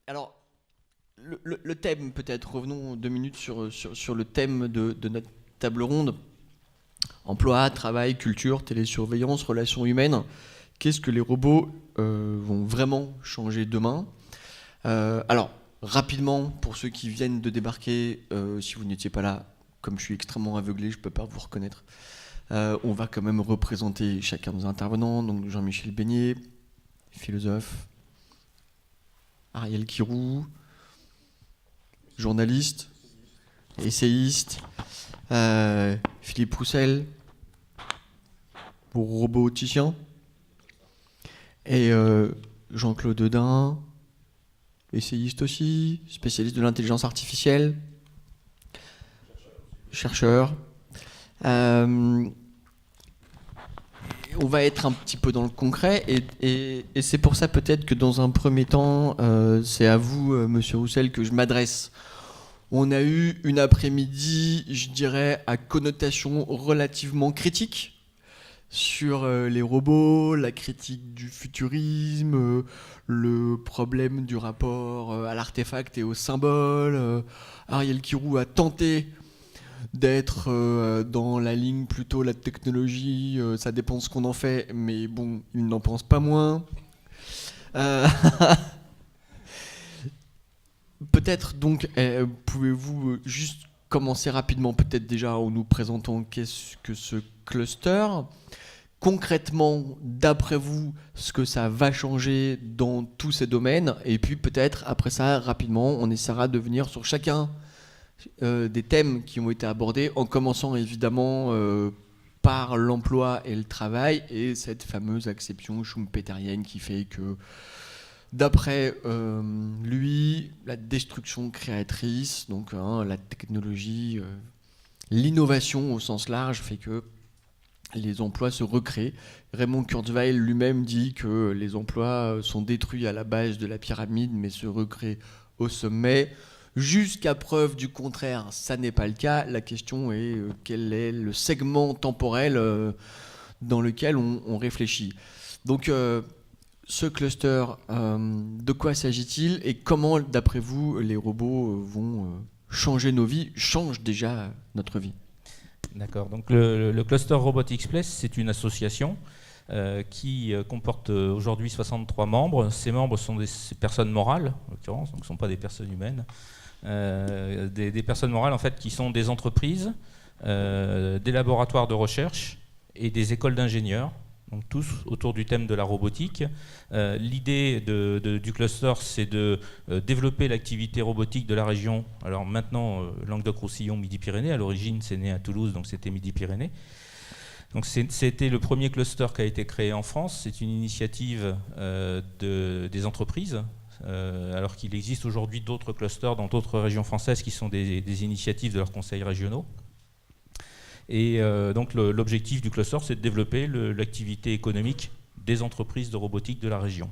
Alors, le thème, peut-être, revenons 2 minutes sur le thème de notre table ronde. Emploi, travail, culture, télésurveillance, relations humaines. Qu'est-ce que les robots vont vraiment changer demain? Alors, rapidement, pour ceux qui viennent de débarquer, si vous n'étiez pas là, comme je suis extrêmement aveuglé, je ne peux pas vous reconnaître. On va quand même représenter chacun de nos intervenants. Donc Jean-Michel Beignet, philosophe, Ariel Kirou, journaliste, essayiste, Philippe Roussel, roboticien, et Jean-Claude Dedin, essayiste aussi, spécialiste de l'intelligence artificielle, chercheur. On va être un petit peu dans le concret et c'est pour ça peut-être que dans un premier temps, c'est à vous, Monsieur Roussel, que je m'adresse. On a eu une après-midi, je dirais, à connotation relativement critique sur les robots, la critique du futurisme, le problème du rapport à l'artefact et au symbole. Ariel Kirou a tenté d'être dans la ligne plutôt la technologie, ça dépend ce qu'on en fait, mais bon, il n'en pense pas moins. Peut-être donc, pouvez-vous juste commencer rapidement, peut-être déjà en nous présentant qu'est-ce que ce cluster, concrètement, d'après vous, ce que ça va changer dans tous ces domaines, et puis peut-être après ça, rapidement, on essaiera de venir sur chacun des thèmes qui ont été abordés, en commençant évidemment par l'emploi et le travail, et cette fameuse acception schumpeterienne qui fait que, d'après lui, la destruction créatrice, donc la technologie, l'innovation au sens large, fait que les emplois se recréent. Raymond Kurzweil lui-même dit que les emplois sont détruits à la base de la pyramide, mais se recréent au sommet. Jusqu'à preuve du contraire, ça n'est pas le cas. La question est quel est le segment temporel dans lequel on réfléchit. Donc, ce cluster, de quoi s'agit-il et comment, d'après vous, les robots vont changer nos vies, changent déjà notre vie? D'accord. Donc, le cluster Robotics Place, c'est une association qui comporte aujourd'hui 63 membres. Ces membres sont des personnes morales, en l'occurrence, donc ce ne sont pas des personnes humaines. Des personnes morales en fait qui sont des entreprises, des laboratoires de recherche et des écoles d'ingénieurs, donc tous autour du thème de la robotique. L'idée du cluster, c'est de développer l'activité robotique de la région. Alors maintenant, Languedoc-Roussillon, Midi-Pyrénées, à l'origine c'est né à Toulouse, donc c'était Midi-Pyrénées. Donc c'était le premier cluster qui a été créé en France. C'est une initiative des entreprises. Alors qu'il existe aujourd'hui d'autres clusters dans d'autres régions françaises qui sont des initiatives de leurs conseils régionaux. Et donc l'objectif du cluster, c'est de développer l'activité économique des entreprises de robotique de la région.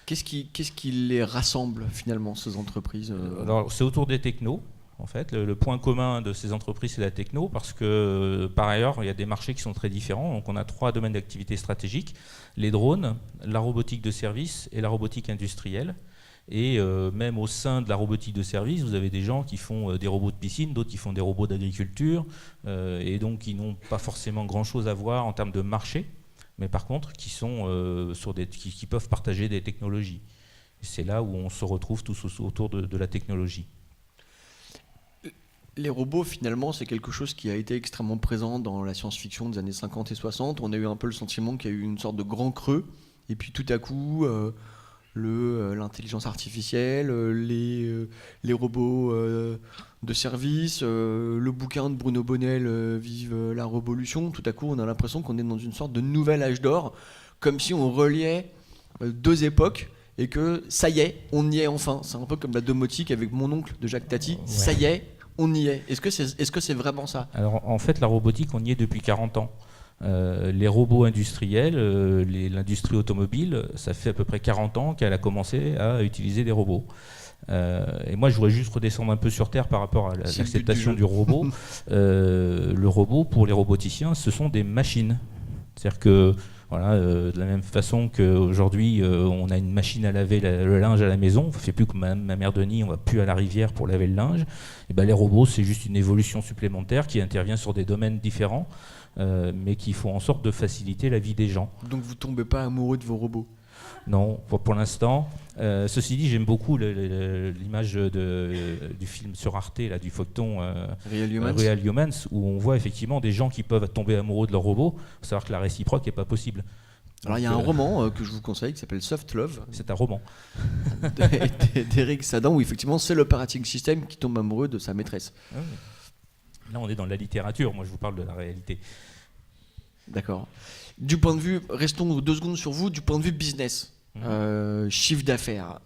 Qu'est-ce qui les rassemble finalement, ces entreprises Alors c'est autour des technos. En fait, le point commun de ces entreprises, c'est la techno, parce que par ailleurs, il y a des marchés qui sont très différents. Donc on a 3 domaines d'activité stratégiques: les drones, la robotique de service et la robotique industrielle. Et même au sein de la robotique de service, vous avez des gens qui font des robots de piscine, d'autres qui font des robots d'agriculture, et donc qui n'ont pas forcément grand-chose à voir en termes de marché, mais par contre qui sont qui peuvent partager des technologies. Et c'est là où on se retrouve tous autour de la technologie. Les robots, finalement, c'est quelque chose qui a été extrêmement présent dans la science-fiction des années 50 et 60. On a eu un peu le sentiment qu'il y a eu une sorte de grand creux. Et puis tout à coup, l'intelligence artificielle, les robots de service, le bouquin de Bruno Bonnell, Vive la Révolution. Tout à coup, on a l'impression qu'on est dans une sorte de nouvel âge d'or, comme si on reliait 2 époques. Et que ça y est, on y est enfin. C'est un peu comme la domotique avec mon oncle de Jacques Tati. Ouais. Ça y est, on y est. Est-ce que c'est vraiment ça? Alors en fait, la robotique, on y est depuis 40 ans. Les robots industriels, l'industrie automobile, ça fait à peu près 40 ans qu'elle a commencé à utiliser des robots. Et moi, je voudrais juste redescendre un peu sur Terre par rapport à l'acceptation du robot. Le robot, pour les roboticiens, ce sont des machines. C'est-à-dire que, Voilà, de la même façon qu'aujourd'hui, on a une machine à laver le linge à la maison, on ne fait plus comme ma mère Denis, on ne va plus à la rivière pour laver le linge. Et ben, les robots, c'est juste une évolution supplémentaire qui intervient sur des domaines différents, mais qui font en sorte de faciliter la vie des gens. Donc vous tombez pas amoureux de vos robots? Non, pour l'instant. Ceci dit, j'aime beaucoup l'image du film sur Arte, là, du feuilleton Real Humans, où on voit effectivement des gens qui peuvent tomber amoureux de leurs robots. Il faut savoir que la réciproque n'est pas possible. Alors il y a un roman que je vous conseille qui s'appelle Soft Love. C'est un roman. D'Eric Sadan, où effectivement c'est l'operating system qui tombe amoureux de sa maîtresse. Là on est dans la littérature, moi je vous parle de la réalité. D'accord. Du point de vue, restons 2 secondes sur vous, du point de vue business, chiffre d'affaires,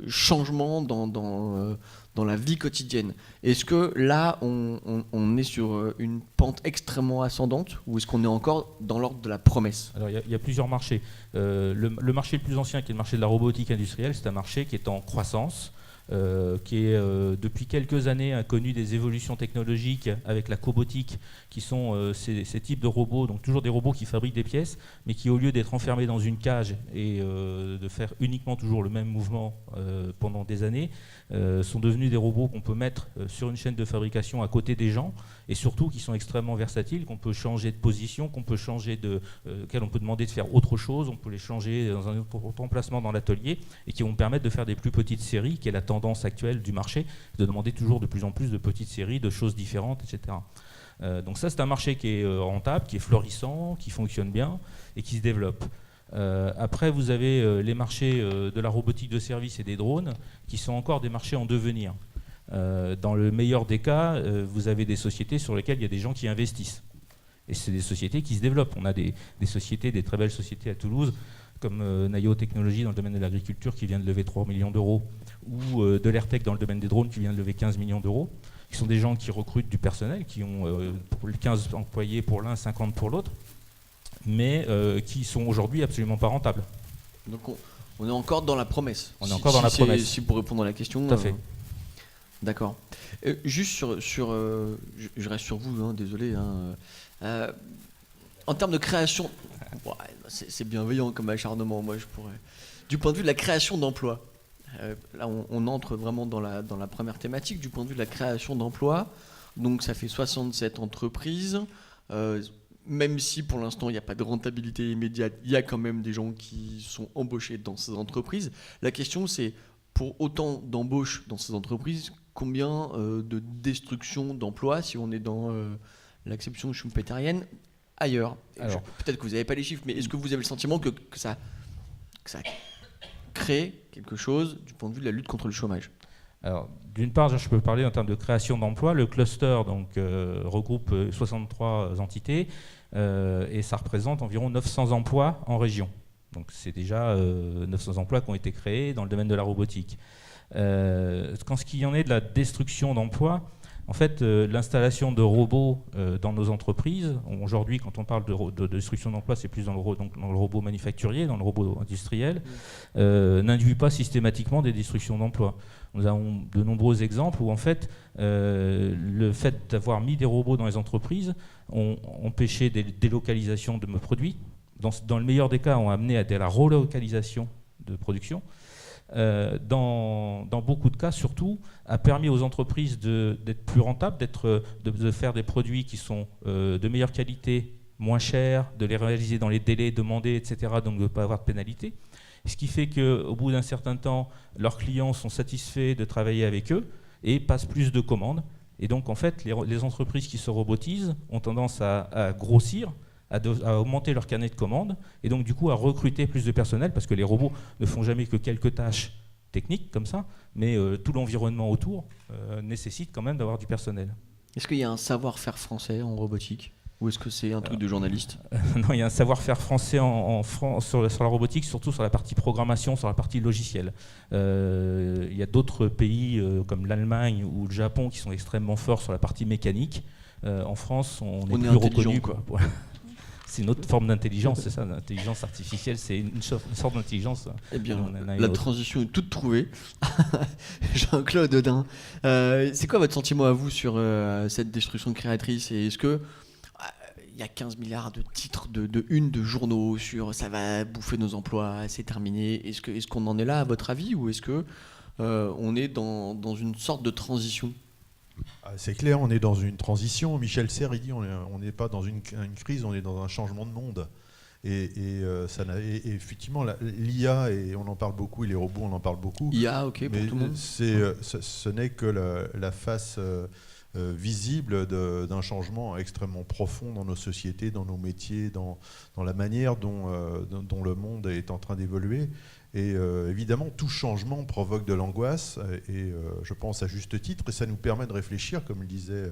changement dans la vie quotidienne. Est-ce que là, on est sur une pente extrêmement ascendante ou est-ce qu'on est encore dans l'ordre de la promesse? Alors il y a plusieurs marchés. Le marché le plus ancien, qui est le marché de la robotique industrielle, c'est un marché qui est en croissance. Qui est depuis quelques années a connu des évolutions technologiques avec la cobotique, qui sont ces types de robots, donc toujours des robots qui fabriquent des pièces, mais qui au lieu d'être enfermés dans une cage et de faire uniquement toujours le même mouvement pendant des années, sont devenus des robots qu'on peut mettre sur une chaîne de fabrication à côté des gens, et surtout qui sont extrêmement versatiles, qu'on peut changer de position, qu'on peut changer auxquels on peut demander de faire autre chose, on peut les changer dans un autre emplacement dans l'atelier, et qui vont permettre de faire des plus petites séries, qui est la tendance actuelle du marché, de demander toujours de plus en plus de petites séries, de choses différentes, etc. Donc ça, c'est un marché qui est rentable, qui est florissant, qui fonctionne bien et qui se développe. Après, vous avez les marchés de la robotique de service et des drones, qui sont encore des marchés en devenir. Dans le meilleur des cas, vous avez des sociétés sur lesquelles il y a des gens qui investissent. Et c'est des sociétés qui se développent. On a des sociétés, des très belles sociétés à Toulouse, comme Nayo Technologies dans le domaine de l'agriculture qui vient de lever 3 millions d'euros, ou de l'Airtech dans le domaine des drones qui vient de lever 15 millions d'euros, qui sont des gens qui recrutent du personnel, qui ont 15 employés pour l'un, 50 pour l'autre, mais qui sont aujourd'hui absolument pas rentables. Donc on est encore dans la promesse. On est encore dans la promesse. Si pour répondre à la question. Tout à fait. D'accord. Juste sur je reste sur vous, désolé. En termes de création, c'est bienveillant comme acharnement. Moi, je pourrais. Du point de vue de la création d'emplois, là, on entre vraiment dans la première thématique. Du point de vue de la création d'emplois, donc ça fait 67 entreprises. Même si pour l'instant il n'y a pas de rentabilité immédiate, il y a quand même des gens qui sont embauchés dans ces entreprises. La question, c'est pour autant d'embauches dans ces entreprises, combien de destruction d'emplois, si on est dans l'acception schumpeterienne, ailleurs? Peut-être que vous n'avez pas les chiffres, mais est-ce que vous avez le sentiment que ça crée quelque chose du point de vue de la lutte contre le chômage? Alors, d'une part, je peux parler en termes de création d'emplois. Le cluster regroupe 63 entités et ça représente environ 900 emplois en région. Donc c'est déjà 900 emplois qui ont été créés dans le domaine de la robotique. Quand ce qu'il y en est de la destruction d'emplois, en fait, l'installation de robots dans nos entreprises, aujourd'hui, quand on parle de destruction d'emplois, c'est plus dans le robot manufacturier, dans le robot industriel, n'induit pas systématiquement des destructions d'emplois. Nous avons de nombreux exemples où, en fait, le fait d'avoir mis des robots dans les entreprises ont empêché des délocalisations de produits. Dans le meilleur des cas, ont amené à de la relocalisation de production. Dans beaucoup de cas, surtout, a permis aux entreprises d'être plus rentables, de faire des produits qui sont de meilleure qualité, moins chers, de les réaliser dans les délais demandés, etc., donc de ne pas avoir de pénalité. Ce qui fait qu'au bout d'un certain temps, leurs clients sont satisfaits de travailler avec eux et passent plus de commandes. Et donc, en fait, les entreprises qui se robotisent ont tendance à grossir, à augmenter leur carnet de commandes et donc du coup à recruter plus de personnel parce que les robots ne font jamais que quelques tâches techniques comme ça, mais tout l'environnement autour nécessite quand même d'avoir du personnel. Est-ce qu'il y a un savoir-faire français en robotique ou est-ce que c'est un truc de journaliste? Non, il y a un savoir-faire français en France sur la robotique, surtout sur la partie programmation, sur la partie logicielle. Il y a d'autres pays comme l'Allemagne ou le Japon qui sont extrêmement forts sur la partie mécanique. En France, on est plus reconnu. C'est une autre forme d'intelligence, c'est ça, l'intelligence artificielle, c'est une sorte d'intelligence. Eh bien, la transition est toute trouvée. Jean-Claude Audin, c'est quoi votre sentiment à vous sur cette destruction créatrice? Et est-ce que y a 15 milliards de titres de une de journaux sur ça va bouffer nos emplois, c'est terminé. Est-ce qu'on en est là à votre avis, ou est-ce que on est dans une sorte de transition? C'est clair, on est dans une transition. Michel Serres, il dit on n'est pas dans une crise, on est dans un changement de monde. Et effectivement, l'IA, et on en parle beaucoup, et les robots, on en parle beaucoup. IA, ok, pour tout le monde. Ce n'est que la face visible d'un changement extrêmement profond dans nos sociétés, dans nos métiers, dans la manière dont le monde est en train d'évoluer. Et évidemment, tout changement provoque de l'angoisse, et je pense à juste titre, et ça nous permet de réfléchir, comme le disait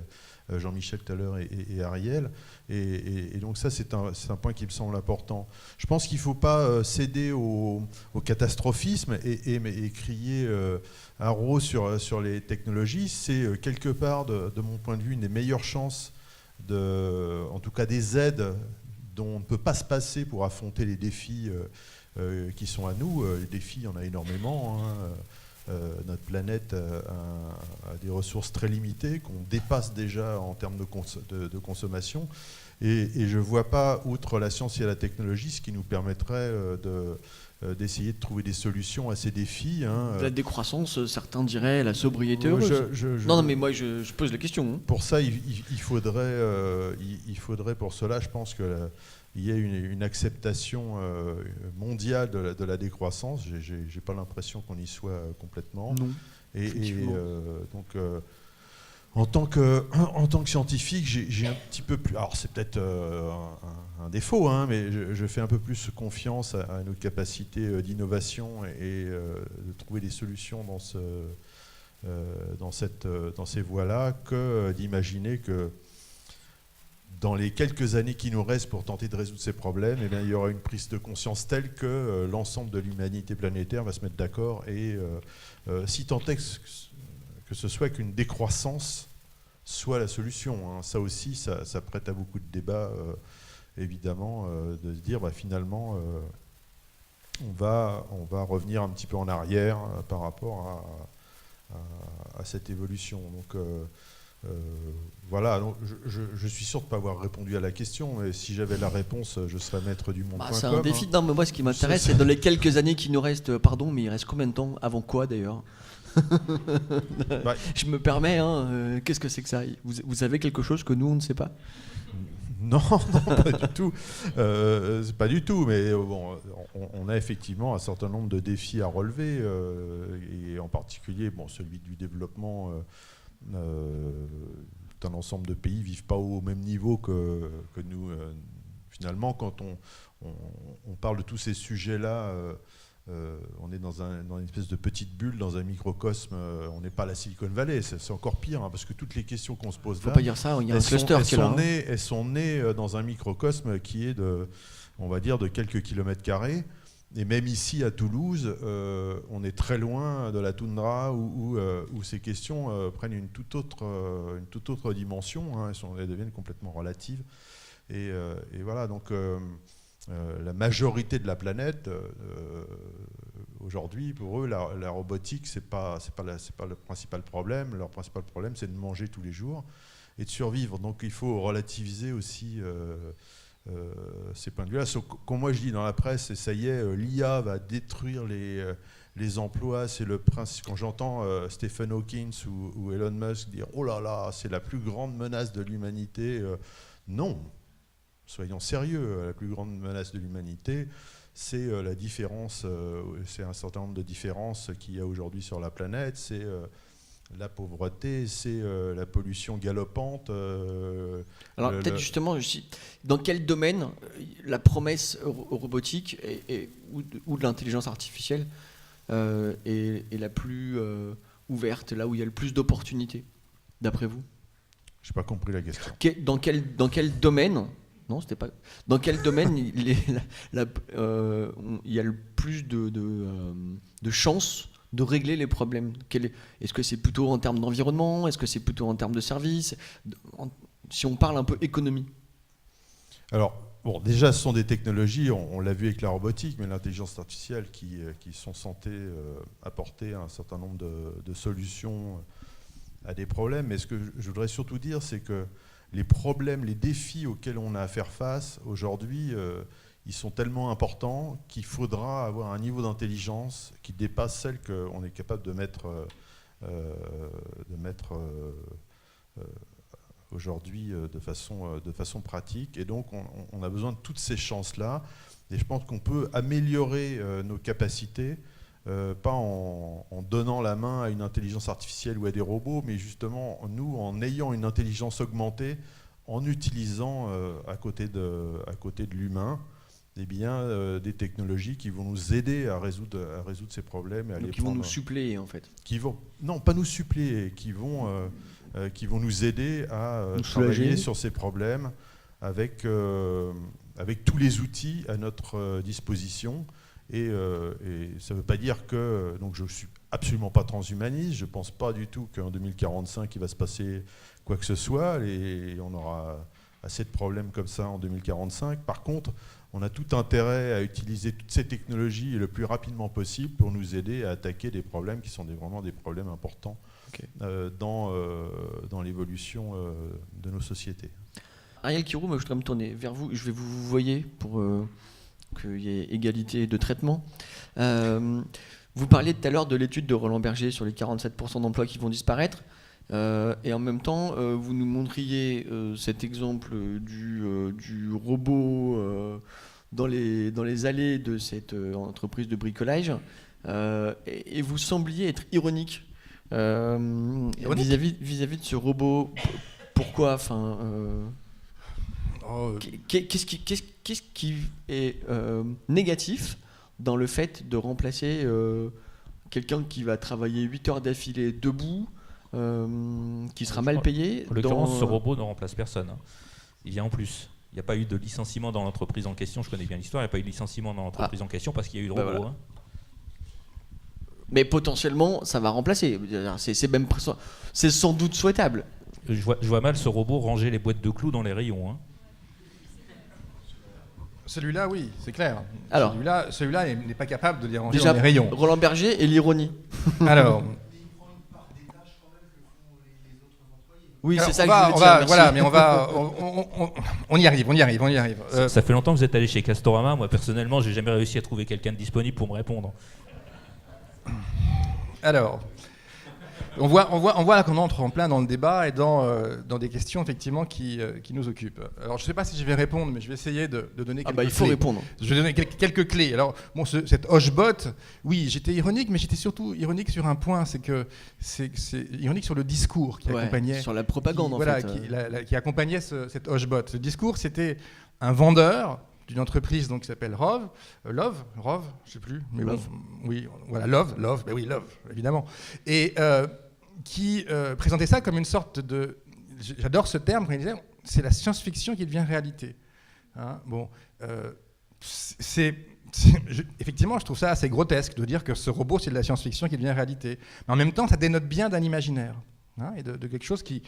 Jean-Michel tout à l'heure et Ariel. Et donc ça, c'est un point qui me semble important. Je pense qu'il ne faut pas céder au catastrophisme et crier haro sur les technologies. C'est quelque part, de mon point de vue, une des meilleures chances, en tout cas des aides dont on ne peut pas se passer pour affronter les défis qui sont à nous. Les défis, il y en a énormément. Notre planète a des ressources très limitées qu'on dépasse déjà en termes de consommation. Et je ne vois pas, outre la science et la technologie, ce qui nous permettrait d'essayer de trouver des solutions à ces défis. La décroissance, certains diraient la sobriété heureuse. Non, mais moi je pose la question. Pour ça, il faudrait pour cela, je pense qu'il y ait une acceptation mondiale de la décroissance. J'ai pas l'impression qu'on y soit complètement. Non. Donc, en tant que scientifique, j'ai un petit peu plus. Alors c'est peut-être un défaut, mais je fais un peu plus confiance à nos capacités d'innovation et de trouver des solutions dans ces voies-là, que d'imaginer que dans les quelques années qui nous restent pour tenter de résoudre ces problèmes, eh bien, il y aura une prise de conscience telle que l'ensemble de l'humanité planétaire va se mettre d'accord, et si tant est que ce soit qu'une décroissance soit la solution. Ça aussi, ça prête à beaucoup de débats, évidemment, de se dire finalement on va revenir un petit peu en arrière par rapport à cette évolution. Donc voilà, donc je suis sûr de ne pas avoir répondu à la question, mais si j'avais la réponse, je serais maître du monde.com. C'est un défi. Non, mais moi, ce qui m'intéresse, c'est dans les quelques années qui nous restent. Pardon, mais il reste combien de temps? Avant quoi, d'ailleurs? Je me permets, qu'est-ce que c'est que ça? Vous avez quelque chose que nous, on ne sait pas? Non, pas du tout. Pas du tout, mais bon, on a effectivement un certain nombre de défis à relever, et en particulier celui du développement. Un ensemble de pays ne vivent pas au même niveau que nous. Finalement, quand on parle de tous ces sujets-là, on est dans une espèce de petite bulle, dans un microcosme. On n'est pas à la Silicon Valley, c'est encore pire, parce que toutes les questions qu'on se pose là, faut pas dire ça, il y a un cluster qui est là. Elles sont nées dans un microcosme qui est on va dire, de quelques kilomètres carrés. Et même ici à Toulouse, on est très loin de la toundra où ces questions prennent une toute autre dimension. Elles deviennent complètement relatives. Et voilà, donc la majorité de la planète, aujourd'hui, pour eux, la robotique, c'est pas le principal problème. Leur principal problème, c'est de manger tous les jours et de survivre. Donc il faut relativiser aussi ces points de vue-là. Comme moi je dis dans la presse, et ça y est, l'IA va détruire les emplois. C'est le principe. Quand j'entends Stephen Hawking ou Elon Musk dire oh là là, c'est la plus grande menace de l'humanité, non, soyons sérieux. La plus grande menace de l'humanité, c'est la différence. C'est un certain nombre de différences qu'il y a aujourd'hui sur la planète. C'est la pauvreté, c'est la pollution galopante. Alors peut-être justement, dans quel domaine la promesse robotique ou de l'intelligence artificielle est la plus ouverte, là où il y a le plus d'opportunités, d'après vous? Je n'ai pas compris la question. Dans quel domaine? Non, c'était pas. Dans quel domaine il y a le plus de chances de régler les problèmes? Est-ce que c'est plutôt en termes d'environnement? Est-ce que c'est plutôt en termes de services? Si on parle un peu économie. Alors, déjà, ce sont des technologies, on l'a vu avec la robotique, mais l'intelligence artificielle qui sont censées apporter un certain nombre de solutions à des problèmes. Mais ce que je voudrais surtout dire, c'est que les problèmes, les défis auxquels on a à faire face aujourd'hui, ils sont tellement importants qu'il faudra avoir un niveau d'intelligence qui dépasse celle qu'on est capable de mettre aujourd'hui de façon pratique. Et donc on a besoin de toutes ces chances-là. Et je pense qu'on peut améliorer nos capacités, pas en donnant la main à une intelligence artificielle ou à des robots, mais justement, nous, en ayant une intelligence augmentée, en utilisant à côté de l'humain, eh bien, des technologies qui vont nous aider à résoudre ces problèmes. Et qui vont nous suppléer, en fait. Non, pas nous suppléer, qui vont nous aider à travailler sur ces problèmes avec tous les outils à notre disposition. Et ça ne veut pas dire que donc je ne suis absolument pas transhumaniste, je ne pense pas du tout qu'en 2045 il va se passer quoi que ce soit, et on aura assez de problèmes comme ça en 2045. Par contre, on a tout intérêt à utiliser toutes ces technologies le plus rapidement possible pour nous aider à attaquer des problèmes qui sont vraiment des problèmes importants dans l'évolution de nos sociétés. Ariel Kirou, moi, je voudrais me tourner vers vous. Je vais vous voyer pour qu'il y ait égalité de traitement. Vous parliez tout à l'heure de l'étude de Roland Berger sur les 47% d'emplois qui vont disparaître. Et en même temps, vous nous montriez cet exemple du robot dans les allées de cette entreprise de bricolage. Et vous sembliez être ironique vis-à-vis de ce robot. Pourquoi qu'est-ce qui est négatif dans le fait de remplacer quelqu'un qui va travailler 8 heures d'affilée debout, qui sera mal payé? En l'occurrence, ce robot ne remplace personne. Il vient en plus. Il n'y a pas eu de licenciement dans l'entreprise en question. Je connais bien l'histoire. Il n'y a pas eu de licenciement dans l'entreprise en question parce qu'il y a eu le robot. Voilà. Mais potentiellement, ça va remplacer. C'est sans doute souhaitable. Je vois mal ce robot ranger les boîtes de clous dans les rayons. Celui-là, oui, c'est clair. Alors, celui-là n'est pas capable de les ranger dans les rayons. Roland Berger et l'ironie. Alors, oui, alors, c'est ça que je voulais dire. Voilà, mais on y arrive. Ça fait longtemps que vous êtes allé chez Castorama. Moi, personnellement, j'ai jamais réussi à trouver quelqu'un de disponible pour me répondre. Alors, on voit là qu'on entre en plein dans le débat et dans des questions effectivement qui nous occupent. Alors, je ne sais pas si je vais répondre, mais je vais essayer de donner quelques clés. Il faut répondre. Je vais donner quelques clés. Alors, cette Hochbot, oui, j'étais ironique, mais j'étais surtout ironique sur un point, c'est ironique sur le discours qui accompagnait... Sur la propagande, qui accompagnait cette Hochbot. Ce discours, c'était un vendeur d'une entreprise qui s'appelle Rove, je sais plus, mais Love. Bon, oui, voilà, Love, évidemment, et qui présentait ça comme une sorte de, j'adore ce terme, quand il disait, c'est la science-fiction qui devient réalité. Effectivement, je trouve ça assez grotesque de dire que ce robot, c'est de la science-fiction qui devient réalité, mais en même temps, ça dénote bien d'un imaginaire, et de quelque chose qui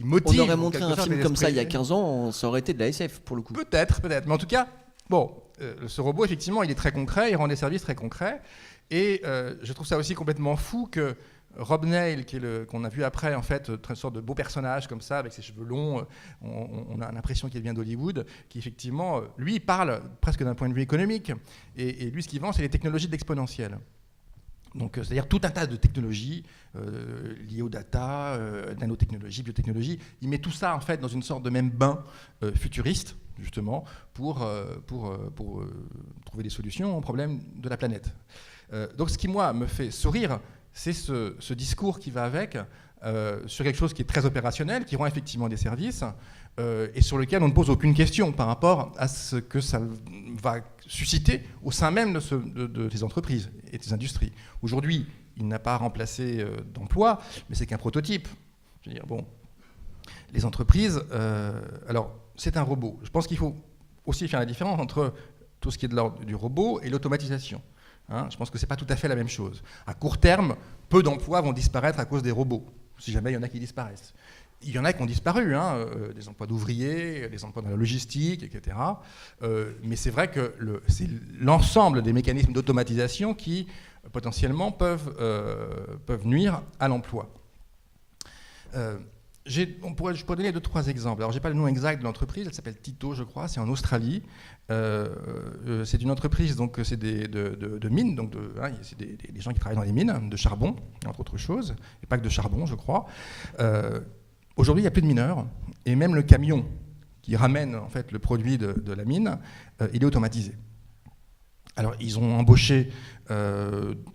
motive. On aurait montré un film comme ça il y a 15 ans, ça aurait été de la SF pour le coup. Peut-être, mais en tout cas, ce robot, effectivement, il est très concret, il rend des services très concrets, et je trouve ça aussi complètement fou que Rob Neil, qu'on a vu après, en fait, une sorte de beau personnage comme ça, avec ses cheveux longs, on a l'impression qu'il vient d'Hollywood, qui effectivement, lui, parle presque d'un point de vue économique, et lui, ce qu'il vend, c'est les technologies de l'exponentiel. Donc, c'est-à-dire tout un tas de technologies liées aux data, nanotechnologie, biotechnologie. Il met tout ça en fait dans une sorte de même bain futuriste, justement, pour trouver des solutions aux problèmes de la planète. Donc, ce qui moi me fait sourire, c'est ce discours qui va avec sur quelque chose qui est très opérationnel, qui rend effectivement des services et sur lequel on ne pose aucune question par rapport à ce que ça va susciter au sein même de ces entreprises et des industries. Aujourd'hui, il n'a pas remplacé d'emploi, mais c'est qu'un prototype. Je veux dire, les entreprises, alors c'est un robot. Je pense qu'il faut aussi faire la différence entre tout ce qui est de l'ordre du robot et l'automatisation. Je pense que ce n'est pas tout à fait la même chose. À court terme, peu d'emplois vont disparaître à cause des robots, si jamais il y en a qui disparaissent. Il y en a qui ont disparu, des emplois d'ouvriers, des emplois dans la logistique, etc. Mais c'est vrai que c'est l'ensemble des mécanismes d'automatisation qui, potentiellement, peuvent nuire à l'emploi. Je pourrais donner 2-3 exemples. Alors, je n'ai pas le nom exact de l'entreprise, elle s'appelle Tito, je crois, c'est en Australie. C'est une entreprise, donc c'est de mines, donc c'est des gens qui travaillent dans les mines, de charbon, entre autres choses, et pas que de charbon, je crois. Aujourd'hui, il n'y a plus de mineurs, et même le camion qui ramène en fait, le produit de la mine, il est automatisé. Alors, ils ont embauché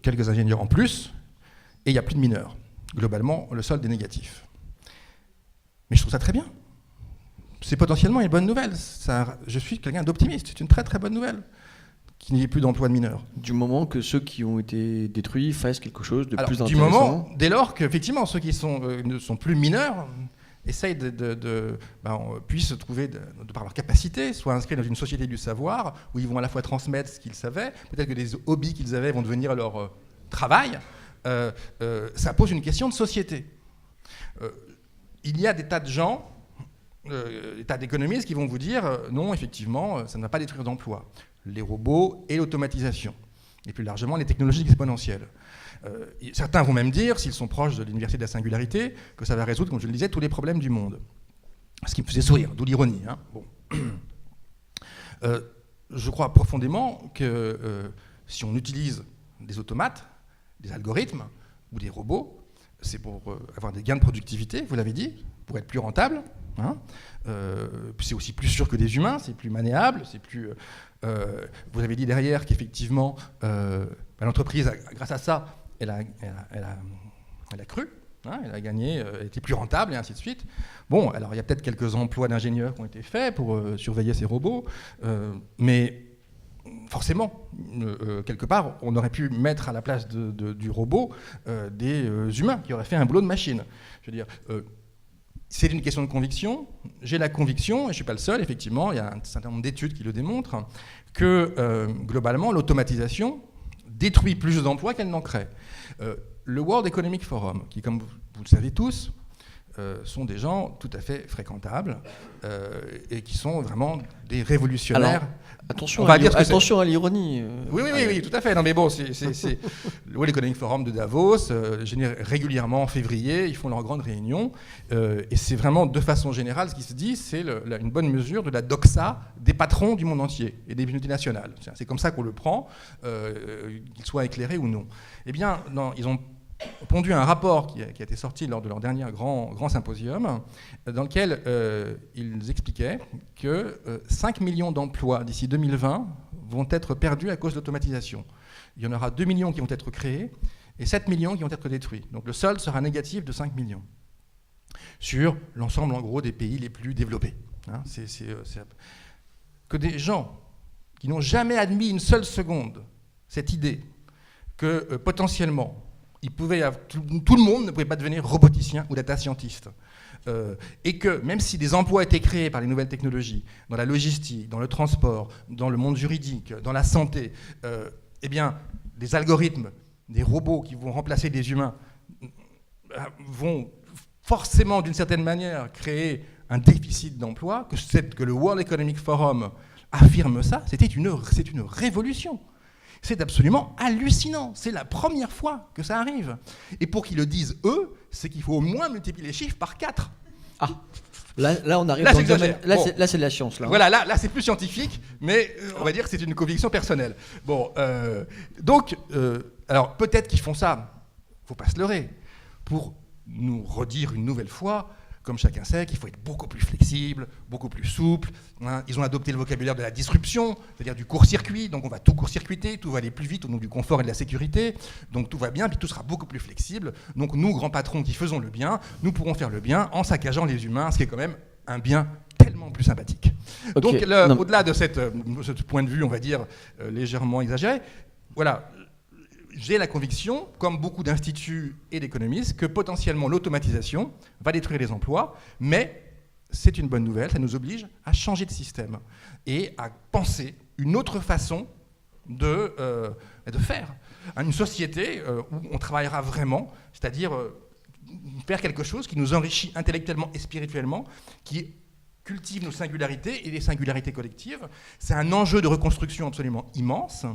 quelques ingénieurs en plus, et il n'y a plus de mineurs. Globalement, le solde est négatif. Mais je trouve ça très bien. C'est potentiellement une bonne nouvelle. Je suis quelqu'un d'optimiste. C'est une très très bonne nouvelle qu'il n'y ait plus d'emploi de mineurs. Du moment que ceux qui ont été détruits fassent quelque chose de plus intéressant. Du moment, dès lors qu'effectivement ceux qui ne sont plus mineurs essayent puissent trouver, de par leur capacité, soit inscrits dans une société du savoir, où ils vont à la fois transmettre ce qu'ils savaient, peut-être que des hobbies qu'ils avaient vont devenir leur travail. Ça pose une question de société. Il y a des tas de gens, des tas d'économistes qui vont vous dire non, effectivement, ça ne va pas détruire d'emplois. Les robots et l'automatisation, et plus largement les technologies exponentielles. Certains vont même dire, s'ils sont proches de l'université de la singularité, que ça va résoudre, comme je le disais, tous les problèmes du monde. Ce qui me faisait sourire, d'où l'ironie. Hein. Bon. Je crois profondément que si on utilise des automates, des algorithmes ou des robots, c'est pour avoir des gains de productivité, vous l'avez dit, pour être plus rentable. Hein. C'est aussi plus sûr que des humains, c'est plus maniable, c'est plus. Vous avez dit derrière qu'effectivement, l'entreprise, grâce à ça, elle a cru, hein, elle a gagné, elle était plus rentable et ainsi de suite. Bon, alors il y a peut-être quelques emplois d'ingénieurs qui ont été faits pour surveiller ces robots, mais forcément, quelque part, on aurait pu mettre à la place du robot des humains qui auraient fait un boulot de machine. Je veux dire, c'est une question de conviction. J'ai la conviction, et je ne suis pas le seul, effectivement, il y a un certain nombre d'études qui le démontrent, que globalement, l'automatisation détruit plus d'emplois qu'elle n'en crée. Le World Economic Forum, qui, comme vous le savez tous, sont des gens tout à fait fréquentables et qui sont vraiment des révolutionnaires. Alors, attention à l'ironie. Oui, tout à fait. Non, mais bon, c'est le World Economic Forum de Davos, régulièrement en février, ils font leur grande réunion. Et c'est vraiment, de façon générale, ce qui se dit, c'est une bonne mesure de la doxa des patrons du monde entier et des multinationales. C'est comme ça qu'on le prend, qu'ils soient éclairés ou non. Eh bien, non, ils ont pondu un rapport qui a été sorti lors de leur dernier grand symposium, dans lequel ils expliquaient que 5 millions d'emplois d'ici 2020 vont être perdus à cause de l'automatisation. Il y en aura 2 millions qui vont être créés et 7 millions qui vont être détruits. Donc le solde sera négatif de 5 millions sur l'ensemble, en gros, des pays les plus développés. Hein, que des gens qui n'ont jamais admis une seule seconde cette idée que potentiellement tout le monde ne pouvait pas devenir roboticien ou data scientist. Et que même si des emplois étaient créés par les nouvelles technologies, dans la logistique, dans le transport, dans le monde juridique, dans la santé, eh bien, des algorithmes, des robots qui vont remplacer des humains vont forcément, d'une certaine manière, créer un déficit d'emploi, que le World Economic Forum affirme ça, c'est une révolution. C'est absolument hallucinant. C'est la première fois que ça arrive. Et pour qu'ils le disent, eux, c'est qu'il faut au moins multiplier les chiffres par 4. Ah, là on arrive dans le domaine. Là, c'est de la science. Là, voilà, là c'est plus scientifique, mais on va dire que c'est une conviction personnelle. Bon, donc, alors peut-être qu'ils font ça, il ne faut pas se leurrer, pour nous redire une nouvelle fois, comme chacun sait, qu'il faut être beaucoup plus flexible, beaucoup plus souple. Hein. Ils ont adopté le vocabulaire de la disruption, c'est-à-dire du court-circuit. Donc on va tout court-circuiter, tout va aller plus vite au nom du confort et de la sécurité. Donc tout va bien, puis tout sera beaucoup plus flexible. Donc nous, grands patrons qui faisons le bien, nous pourrons faire le bien en saccageant les humains, ce qui est quand même un bien tellement plus sympathique. Okay. Donc au-delà de ce point de vue, on va dire, légèrement exagéré, voilà. J'ai la conviction, comme beaucoup d'instituts et d'économistes, que potentiellement l'automatisation va détruire les emplois, mais c'est une bonne nouvelle, ça nous oblige à changer de système et à penser une autre façon de faire. Une société où on travaillera vraiment, c'est-à-dire faire quelque chose qui nous enrichit intellectuellement et spirituellement, qui cultive nos singularités et les singularités collectives. C'est un enjeu de reconstruction absolument immense.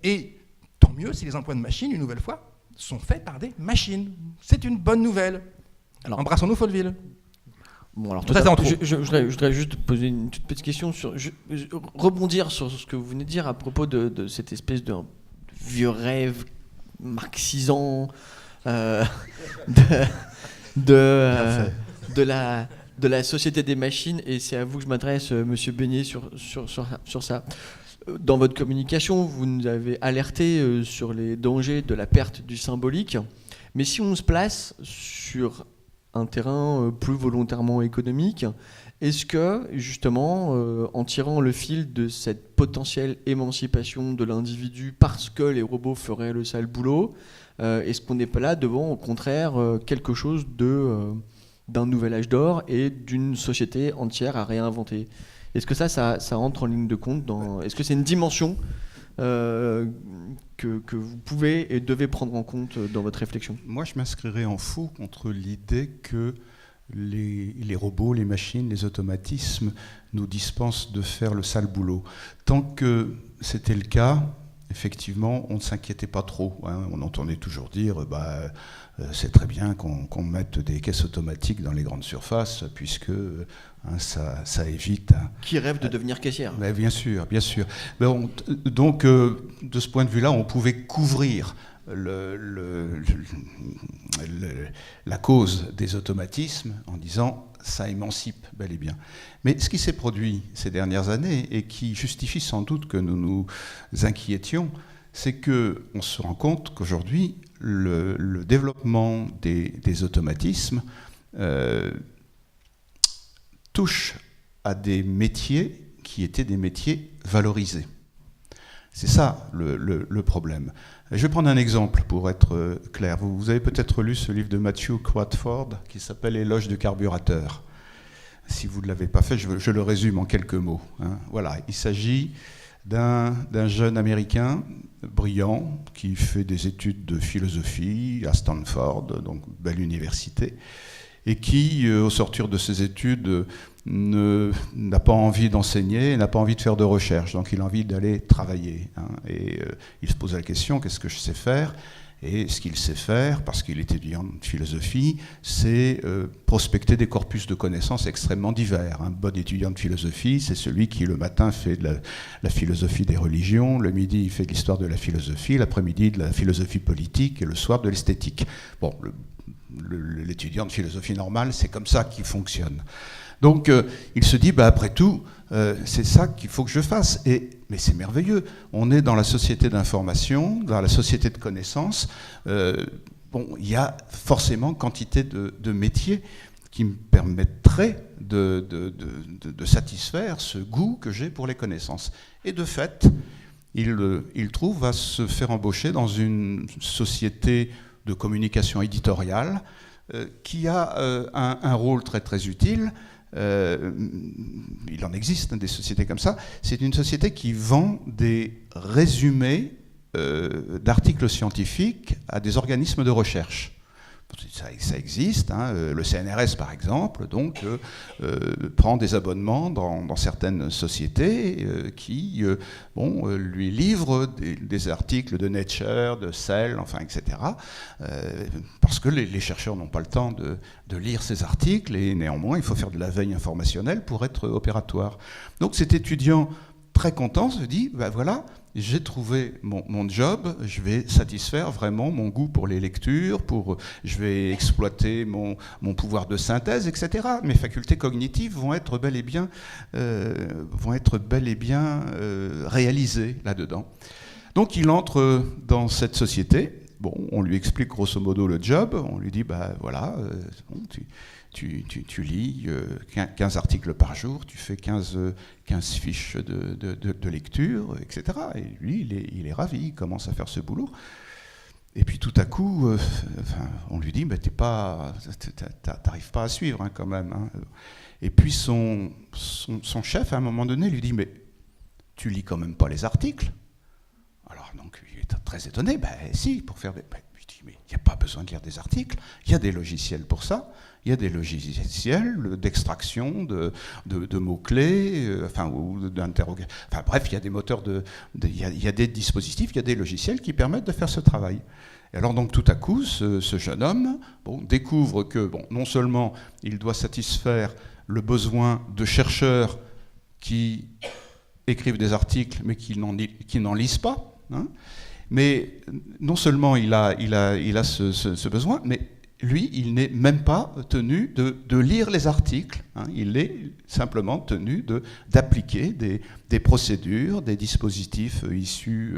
Et tant mieux si les emplois de machines, une nouvelle fois, sont faits par des machines. C'est une bonne nouvelle. Alors, Embrassons-nous Fauteville. bon, alors, Très en trop. je voudrais juste poser une toute petite question, rebondir sur ce que vous venez de dire à propos de cette espèce de vieux rêve marxisant de la société des machines, et c'est à vous que je m'adresse, Monsieur Beignet, sur ça. Dans votre communication, vous nous avez alerté sur les dangers de la perte du symbolique, mais si on se place sur un terrain plus volontairement économique, est-ce que, justement, en tirant le fil de cette potentielle émancipation de l'individu parce que les robots feraient le sale boulot, est-ce qu'on n'est pas là devant, au contraire, quelque chose d'un nouvel âge d'or et d'une société entière à réinventer? Est-ce que ça entre en ligne de compte est-ce que c'est une dimension que vous pouvez et devez prendre en compte dans votre réflexion? Moi, je m'inscrirais en faux contre l'idée que les robots, les machines, les automatismes nous dispensent de faire le sale boulot. Tant que c'était le cas, effectivement, on ne s'inquiétait pas trop. On entendait toujours dire c'est très bien qu'on mette des caisses automatiques dans les grandes surfaces, puisque ça évite... Qui rêve de devenir caissière? Mais bien sûr, bien sûr. Donc, de ce point de vue-là, on pouvait couvrir la cause des automatismes en disant ça émancipe bel et bien. Mais ce qui s'est produit ces dernières années et qui justifie sans doute que nous nous inquiétions, c'est qu'on se rend compte qu'aujourd'hui, le développement des automatismes touche à des métiers qui étaient des métiers valorisés. C'est ça le problème. Je vais prendre un exemple pour être clair. Vous avez peut-être lu ce livre de Matthew Crawford qui s'appelle Éloge du carburateur. Si vous ne l'avez pas fait, je le résume en quelques mots. Voilà, il s'agit d'un jeune Américain brillant qui fait des études de philosophie à Stanford, donc belle université, et qui, au sortir de ses études, n'a pas envie d'enseigner, n'a pas envie de faire de recherche, donc il a envie d'aller travailler. Et il se pose la question, qu'est-ce que je sais faire? Et ce qu'il sait faire, parce qu'il est étudiant de philosophie, c'est prospecter des corpus de connaissances extrêmement divers. Un bon étudiant de philosophie, c'est celui qui le matin fait de la philosophie des religions, le midi il fait de l'histoire de la philosophie, l'après-midi de la philosophie politique et le soir de l'esthétique. Bon, l'étudiant de philosophie normale, c'est comme ça qu'il fonctionne. Donc il se dit, après tout, c'est ça qu'il faut que je fasse. Mais c'est merveilleux, on est dans la société d'information, dans la société de connaissances. Il y a forcément quantité de métiers qui me permettraient de satisfaire ce goût que j'ai pour les connaissances. Et de fait, il trouve à se faire embaucher dans une société de communication éditoriale qui a un rôle très très utile. Il en existe des sociétés comme ça. C'est une société qui vend des résumés d'articles scientifiques à des organismes de recherche. Ça existe, le CNRS par exemple, donc prend des abonnements dans certaines sociétés qui lui livrent des articles de Nature, de Cell, enfin etc. Parce que les chercheurs n'ont pas le temps de lire ces articles et néanmoins il faut faire de la veille informationnelle pour être opératoire. Donc cet étudiant très content se dit, voilà, j'ai trouvé mon job, je vais satisfaire vraiment mon goût pour les lectures, je vais exploiter mon pouvoir de synthèse, etc. Mes facultés cognitives vont être bel et bien, réalisées là-dedans. Donc il entre dans cette société. Bon, on lui explique grosso modo le job, on lui dit, voilà, tu lis 15 articles par jour, tu fais 15 fiches de lecture, etc. Et lui, il est ravi, il commence à faire ce boulot. Et puis tout à coup, on lui dit, t'arrives pas à suivre quand même. Et puis son chef, à un moment donné, lui dit, mais tu lis quand même pas les articles? Alors donc, il est très étonné, si, pour faire des... Je dis, mais il n'y a pas besoin de lire des articles, il y a des logiciels pour ça. Il y a des logiciels d'extraction de mots-clés, ou d'interrogation. Enfin bref, il y a des moteurs il y a des dispositifs, il y a des logiciels qui permettent de faire ce travail. Et alors donc tout à coup, ce jeune homme découvre que non seulement il doit satisfaire le besoin de chercheurs qui écrivent des articles mais qui n'en lisent pas, hein, mais non seulement il a ce besoin, mais lui, il n'est même pas tenu de lire les articles, hein, il est simplement tenu d'appliquer des procédures, des dispositifs issus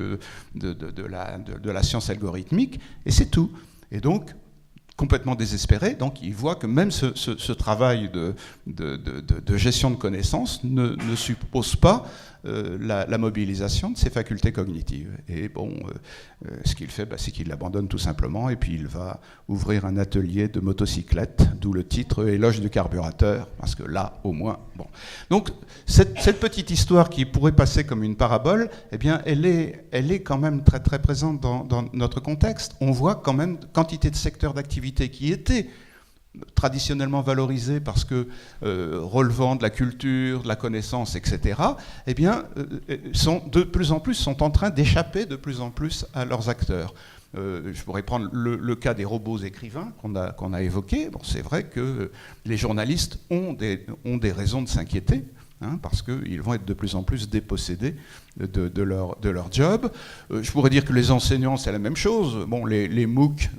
de la science algorithmique, et c'est tout. Et donc, complètement désespéré, donc il voit que même ce travail de gestion de connaissances ne suppose pas la mobilisation de ses facultés cognitives. Et ce qu'il fait, c'est qu'il l'abandonne tout simplement, et puis il va ouvrir un atelier de motocyclette, d'où le titre Éloge du carburateur, parce que là, au moins... Donc, cette petite histoire qui pourrait passer comme une parabole, eh bien, elle est quand même très, très présente dans notre contexte. On voit quand même quantité de secteurs d'activité qui étaient traditionnellement valorisés parce que relevant de la culture, de la connaissance, etc., eh bien, sont de plus en plus en train d'échapper de plus en plus à leurs acteurs. Je pourrais prendre le cas des robots écrivains qu'on a évoqué. C'est vrai que les journalistes ont des raisons de s'inquiéter, hein, parce qu'ils vont être de plus en plus dépossédés de leur job. Je pourrais dire que les enseignants, c'est la même chose. Les MOOC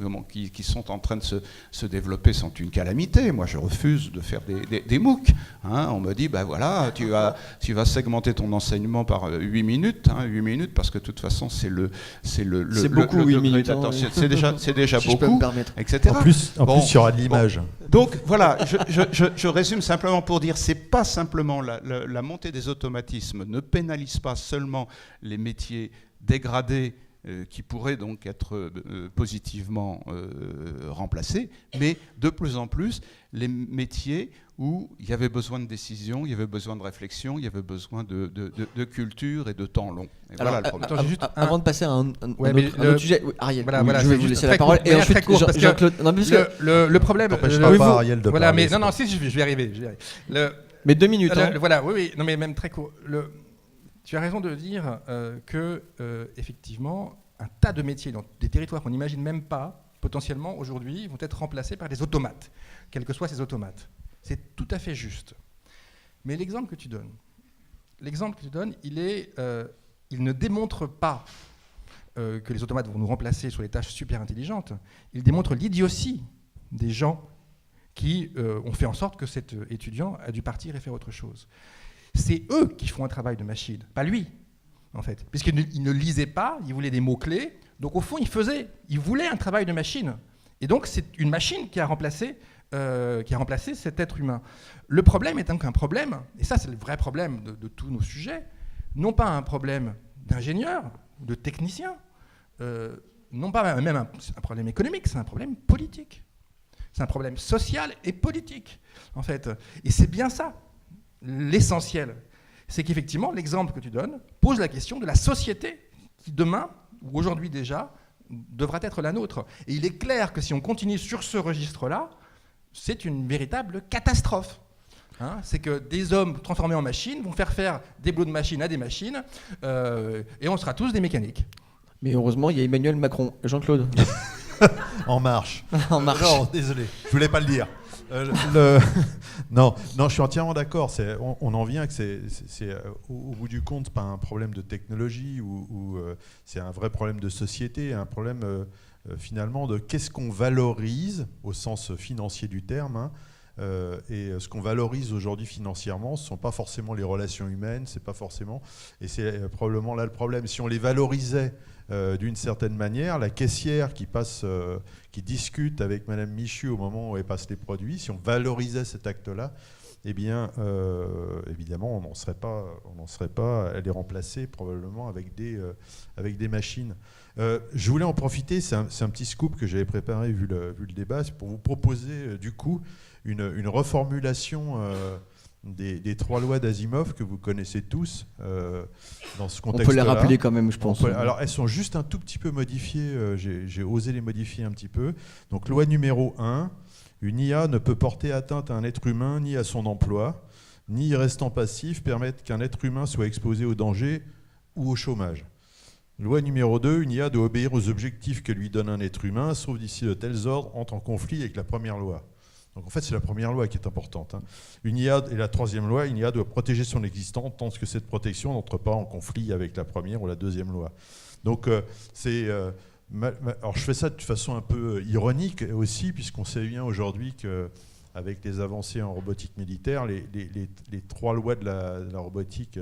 qui sont en train de se développer sont une calamité. Moi, je refuse de faire des MOOC. Hein. On me dit, voilà, tu vas segmenter ton enseignement par 8 minutes, hein, 8 minutes, parce que de toute façon, c'est beaucoup, 8 minutes. Hein, c'est déjà si beaucoup, je peux me permettre. etc. En plus, il y aura de l'image. Donc voilà, je résume simplement pour dire, c'est pas simplement la montée des automatismes ne pénalise pas seulement les métiers dégradés qui pourraient donc être positivement remplacés, mais de plus en plus les métiers où il y avait besoin de décision, il y avait besoin de réflexion, il y avait besoin de culture et de temps long. Et alors, voilà le problème. attends, avant de passer à un autre sujet, Ariel, voilà, je vais vous laisser la parole. Et ensuite, Jean-Claude. Le problème... T'empêche pas Ariel de parler. Si, je vais arriver. Mais 2 minutes. Voilà, oui, non, mais même très court. Tu as raison de dire que, effectivement, un tas de métiers dans des territoires qu'on n'imagine même pas, potentiellement, aujourd'hui, vont être remplacés par des automates, quels que soient ces automates. C'est tout à fait juste. Mais l'exemple que tu donnes, il ne démontre pas que les automates vont nous remplacer sur les tâches super intelligentes. Il démontre l'idiotie des gens qui ont fait en sorte que cet étudiant a dû partir et faire autre chose. C'est eux qui font un travail de machine, pas lui, en fait. Puisqu'il ne lisait pas, il voulait des mots-clés, donc au fond, il voulait un travail de machine. Et donc, c'est une machine qui a remplacé cet être humain. Le problème est donc un problème, et ça, c'est le vrai problème de tous nos sujets, non pas un problème d'ingénieur, de technicien, non pas même un problème économique, c'est un problème politique. C'est un problème social et politique, en fait. Et c'est bien ça. L'essentiel, c'est qu'effectivement, l'exemple que tu donnes pose la question de la société qui, demain, ou aujourd'hui déjà, devra être la nôtre. Et il est clair que si on continue sur ce registre-là, c'est une véritable catastrophe. Hein, c'est que des hommes transformés en machines vont faire des boulots de machine à des machines, et on sera tous des mécaniques. Mais heureusement, il y a Emmanuel Macron. Jean-Claude. En marche. En marche. Non, désolé, je voulais pas le dire. Non, je suis entièrement d'accord. On en vient que c'est au bout du compte pas un problème de technologie ou c'est un vrai problème de société, un problème finalement de qu'est-ce qu'on valorise au sens financier du terme. Hein, et ce qu'on valorise aujourd'hui financièrement, ce ne sont pas forcément les relations humaines, c'est pas forcément, et c'est probablement là le problème. Si on les valorisait d'une certaine manière, la caissière qui discute avec Madame Michu au moment où elle passe les produits, si on valorisait cet acte-là, eh bien, évidemment, on n'en serait pas à les remplacer probablement avec des machines. Je voulais en profiter, c'est un petit scoop que j'avais préparé vu le débat, c'est pour vous proposer du coup une reformulation des 3 lois d'Asimov que vous connaissez tous dans ce contexte-là. On peut les rappeler quand même, je pense. Alors, elles sont juste un tout petit peu modifiées. J'ai osé les modifier un petit peu. Donc, loi numéro 1, une IA ne peut porter atteinte à un être humain ni à son emploi, ni restant passif permettre qu'un être humain soit exposé au danger ou au chômage. Loi numéro 2, une IA doit obéir aux objectifs que lui donne un être humain, sauf d'ici de tels ordres entrent en conflit avec la première loi. Donc en fait, c'est la première loi qui est importante. Une IA, et la troisième loi, une IA doit protéger son existant tant que cette protection n'entre pas en conflit avec la première ou la deuxième loi. Donc alors je fais ça de façon un peu ironique aussi, puisqu'on sait bien aujourd'hui qu'avec les avancées en robotique militaire, les 3 lois de la robotique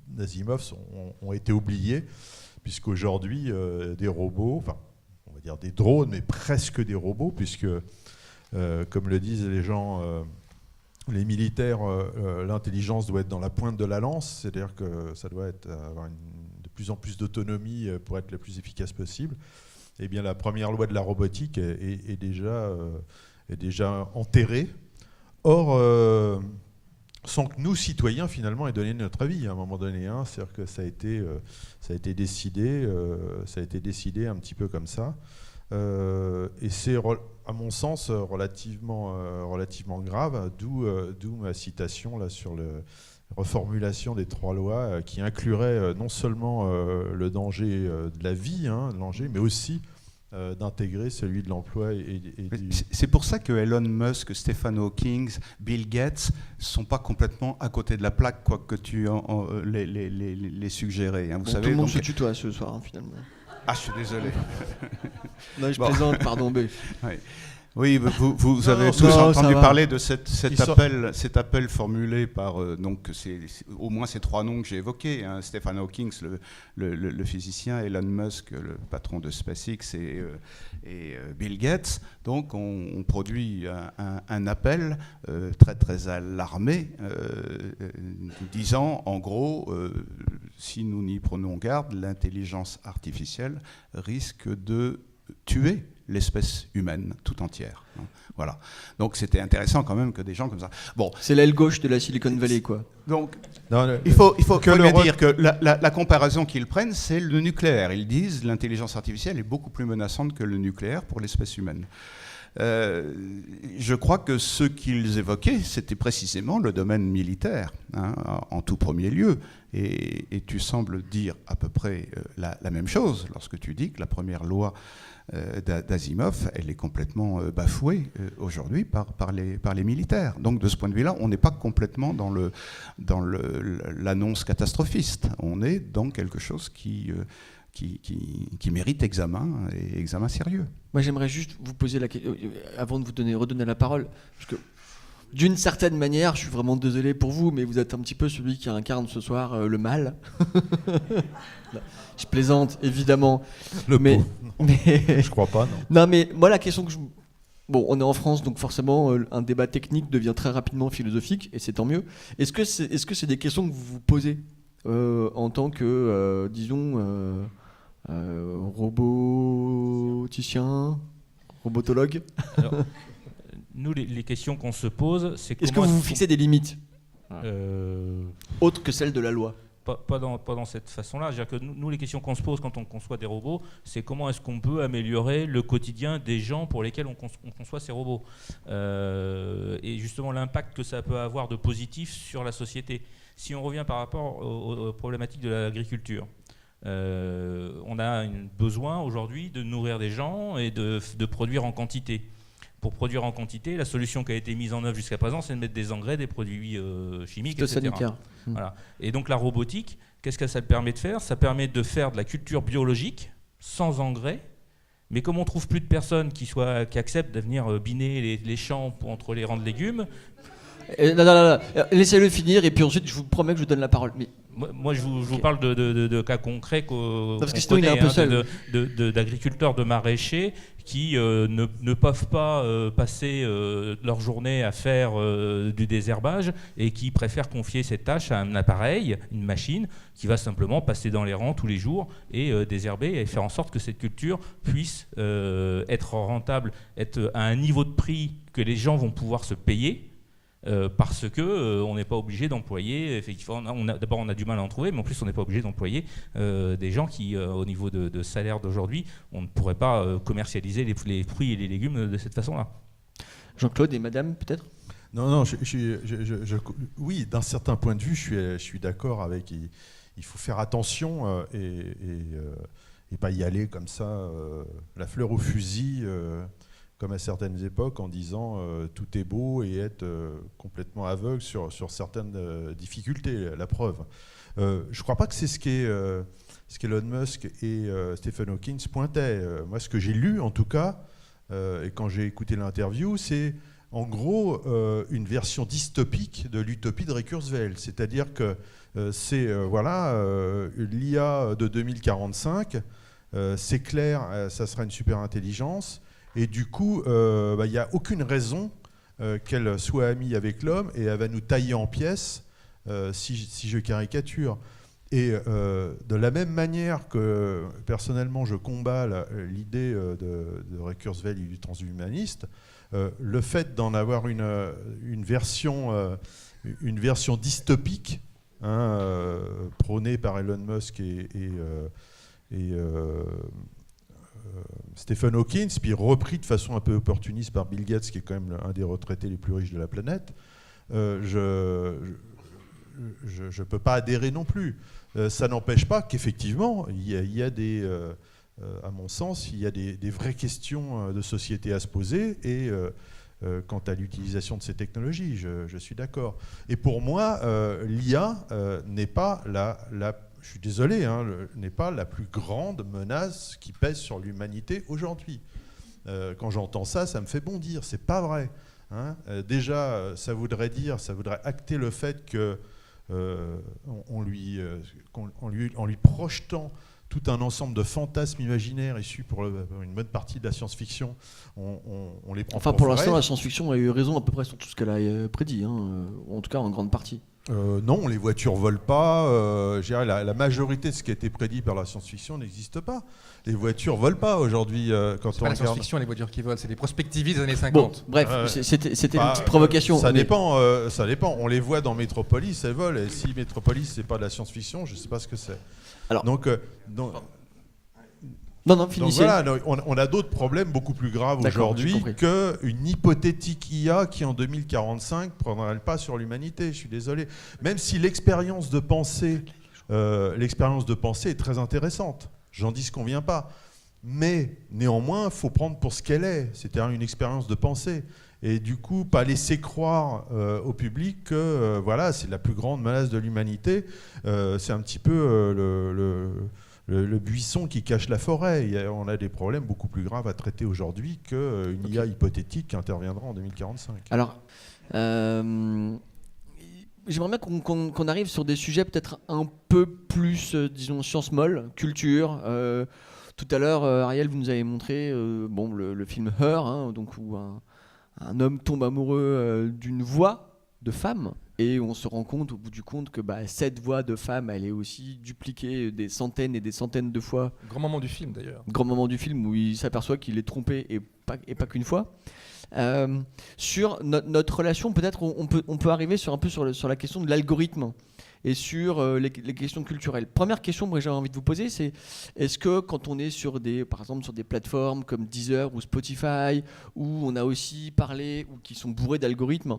d'Asimov ont été oubliées, puisqu'aujourd'hui, des robots, enfin, on va dire des drones, mais presque des robots, puisque, comme le disent les gens, les militaires, l'intelligence doit être dans la pointe de la lance, c'est-à-dire que ça doit avoir de plus en plus d'autonomie pour être le plus efficace possible. Eh bien, la première loi de la robotique est déjà enterrée. Or, sans que nous, citoyens, finalement, aient donné notre avis à un moment donné. C'est-à-dire que ça a été décidé un petit peu comme ça. Et c'est, à mon sens, relativement grave, d'où ma citation là, sur la reformulation des 3 lois qui inclurait non seulement le danger de la vie, le danger, mais aussi d'intégrer celui de l'emploi. C'est pour ça que Elon Musk, Stephen Hawking, Bill Gates ne sont pas complètement à côté de la plaque, quoi que tu les suggérais. Vous savez, tout le monde se tutoie ce soir, finalement. Ah, je suis désolé. Non, je plaisante, pardon. Mais... Oui, vous avez tous entendu parler de cet appel formulé par donc au moins ces 3 noms que j'ai évoqués, Stephen Hawking, le physicien, Elon Musk, le patron de SpaceX, et Bill Gates. Donc on produit un appel très très alarmé, disant en gros, si nous n'y prenons garde, l'intelligence artificielle risque de tuer l'espèce humaine tout entière. Voilà. Donc c'était intéressant quand même que des gens comme ça... Bon. C'est l'aile gauche de la Silicon Valley, quoi. Donc il faut dire que la comparaison qu'ils prennent, c'est le nucléaire. Ils disent l'intelligence artificielle est beaucoup plus menaçante que le nucléaire pour l'espèce humaine. Je crois que ce qu'ils évoquaient, c'était précisément le domaine militaire, en tout premier lieu. Et tu sembles dire à peu près la même chose lorsque tu dis que la première loi d'Asimov, elle est complètement bafouée aujourd'hui par les militaires. Donc de ce point de vue-là, on n'est pas complètement dans l'annonce catastrophiste. On est dans quelque chose qui mérite examen, et examen sérieux. Moi, j'aimerais juste vous poser la question, avant de vous redonner la parole, parce que d'une certaine manière, je suis vraiment désolé pour vous, mais vous êtes un petit peu celui qui incarne ce soir le mal. Non, je plaisante, évidemment. Mais je crois pas, non. Non, mais moi, la question que Bon, on est en France, donc forcément, un débat technique devient très rapidement philosophique, et c'est tant mieux. Est-ce que c'est des questions que vous vous posez en tant que, disons... roboticien, robotologue. Alors, nous, les questions qu'on se pose, c'est est-ce que vous vous fixez des limites autres que celles de la loi? Pas dans cette façon-là. C'est-à-dire que nous, les questions qu'on se pose quand on conçoit des robots, c'est comment est-ce qu'on peut améliorer le quotidien des gens pour lesquels on conçoit ces robots. Et justement, l'impact que ça peut avoir de positif sur la société. Si on revient par rapport aux problématiques de l'agriculture, on a un besoin aujourd'hui de nourrir des gens et de produire en quantité. Pour produire en quantité, la solution qui a été mise en œuvre jusqu'à présent, c'est de mettre des engrais, des produits chimiques, etc. Sanitaire. Voilà. Et donc la robotique, qu'est-ce que ça permet de faire? Ça permet de faire de la culture biologique, sans engrais, mais comme on ne trouve plus de personnes qui acceptent de venir biner les champs entre les rangs de légumes... Non. Laissez-le finir et puis ensuite je vous promets que je vous donne la parole. Mais... Moi je vous parle de cas concrets qu'on connaît, d'agriculteurs, de maraîchers qui ne peuvent pas passer leur journée à faire du désherbage et qui préfèrent confier cette tâche à un appareil, une machine, qui va simplement passer dans les rangs tous les jours et désherber et faire en sorte que cette culture puisse être rentable, être à un niveau de prix que les gens vont pouvoir se payer. Parce que on n'est pas obligé d'employer, effectivement, d'abord on a du mal à en trouver, mais en plus on n'est pas obligé d'employer des gens qui, au niveau de salaire d'aujourd'hui, on ne pourrait pas commercialiser les fruits et les légumes de cette façon-là. Jean-Claude et madame, peut-être? Non, oui, d'un certain point de vue, je suis d'accord avec... il faut faire attention et pas y aller comme ça, la fleur au fusil, comme à certaines époques, en disant tout est beau et être complètement aveugle sur certaines difficultés, la preuve. Je ne crois pas que c'est ce qu'Elon Musk et Stephen Hawking pointaient. Moi, ce que j'ai lu, en tout cas, et quand j'ai écouté l'interview, c'est en gros une version dystopique de l'utopie de Ray Kurzweil. C'est-à-dire que c'est l'IA de 2045, c'est clair, ça sera une super intelligence, et du coup, il n'y a aucune raison qu'elle soit amie avec l'homme, et elle va nous tailler en pièces, si je caricature. Et de la même manière que personnellement je combats l'idée de Ray Kurzweil et du transhumaniste, le fait d'en avoir une version dystopique, prônée par Elon Musk et Stephen Hawking, puis repris de façon un peu opportuniste par Bill Gates, qui est quand même un des retraités les plus riches de la planète, je ne peux pas adhérer non plus. Ça n'empêche pas qu'effectivement, il y a des, à mon sens, il y a des vraies questions de société à se poser, et quant à l'utilisation de ces technologies, je suis d'accord. Et pour moi, l'IA n'est pas je suis désolé, n'est pas la plus grande menace qui pèse sur l'humanité aujourd'hui. Quand j'entends ça, ça me fait bondir. C'est pas vrai. Déjà, ça voudrait acter le fait que en lui projetant tout un ensemble de fantasmes imaginaires issus pour une bonne partie de la science-fiction, on les prend pour l'instant, la science-fiction a eu raison à peu près sur tout ce qu'elle a prédit, en tout cas en grande partie. Non, les voitures volent pas. Je dirais, la majorité de ce qui a été prédit par la science-fiction n'existe pas. Les voitures volent pas aujourd'hui. C'est pas la science-fiction, les voitures qui volent, c'est des prospectivistes des années 50. Bon, bref, c'était une petite provocation. Ça dépend. On les voit dans Metropolis, elles volent. Et si Metropolis, c'est pas de la science-fiction, je sais pas ce que c'est. Alors, donc finissez. Voilà, on a d'autres problèmes beaucoup plus graves aujourd'hui qu'une hypothétique IA qui en 2045 prendrait le pas sur l'humanité. Je suis désolé. Même si l'expérience de pensée est très intéressante, j'en dis ce qu'on vient pas. Mais néanmoins, il faut prendre pour ce qu'elle est, c'est-à-dire une expérience de pensée. Et du coup, pas laisser croire au public que c'est la plus grande menace de l'humanité. C'est un petit peu le buisson qui cache la forêt. On a des problèmes beaucoup plus graves à traiter aujourd'hui qu'une IA hypothétique qui interviendra en 2045. Alors, j'aimerais bien qu'on arrive sur des sujets peut-être un peu plus, disons, sciences molles, culture. Tout à l'heure, Ariel, vous nous avez montré le film Her, donc où un homme tombe amoureux d'une voix de femme. Et on se rend compte, au bout du compte, que cette voix de femme, elle est aussi dupliquée des centaines et des centaines de fois. Grand moment du film, d'ailleurs. Grand moment du film où il s'aperçoit qu'il est trompé et pas qu'une fois. Sur notre relation, peut-être on peut arriver sur la question de l'algorithme et sur les questions culturelles. Première question que j'ai envie de vous poser, c'est est-ce que quand on est par exemple sur des plateformes comme Deezer ou Spotify, où on a aussi parlé, ou qui sont bourrés d'algorithmes,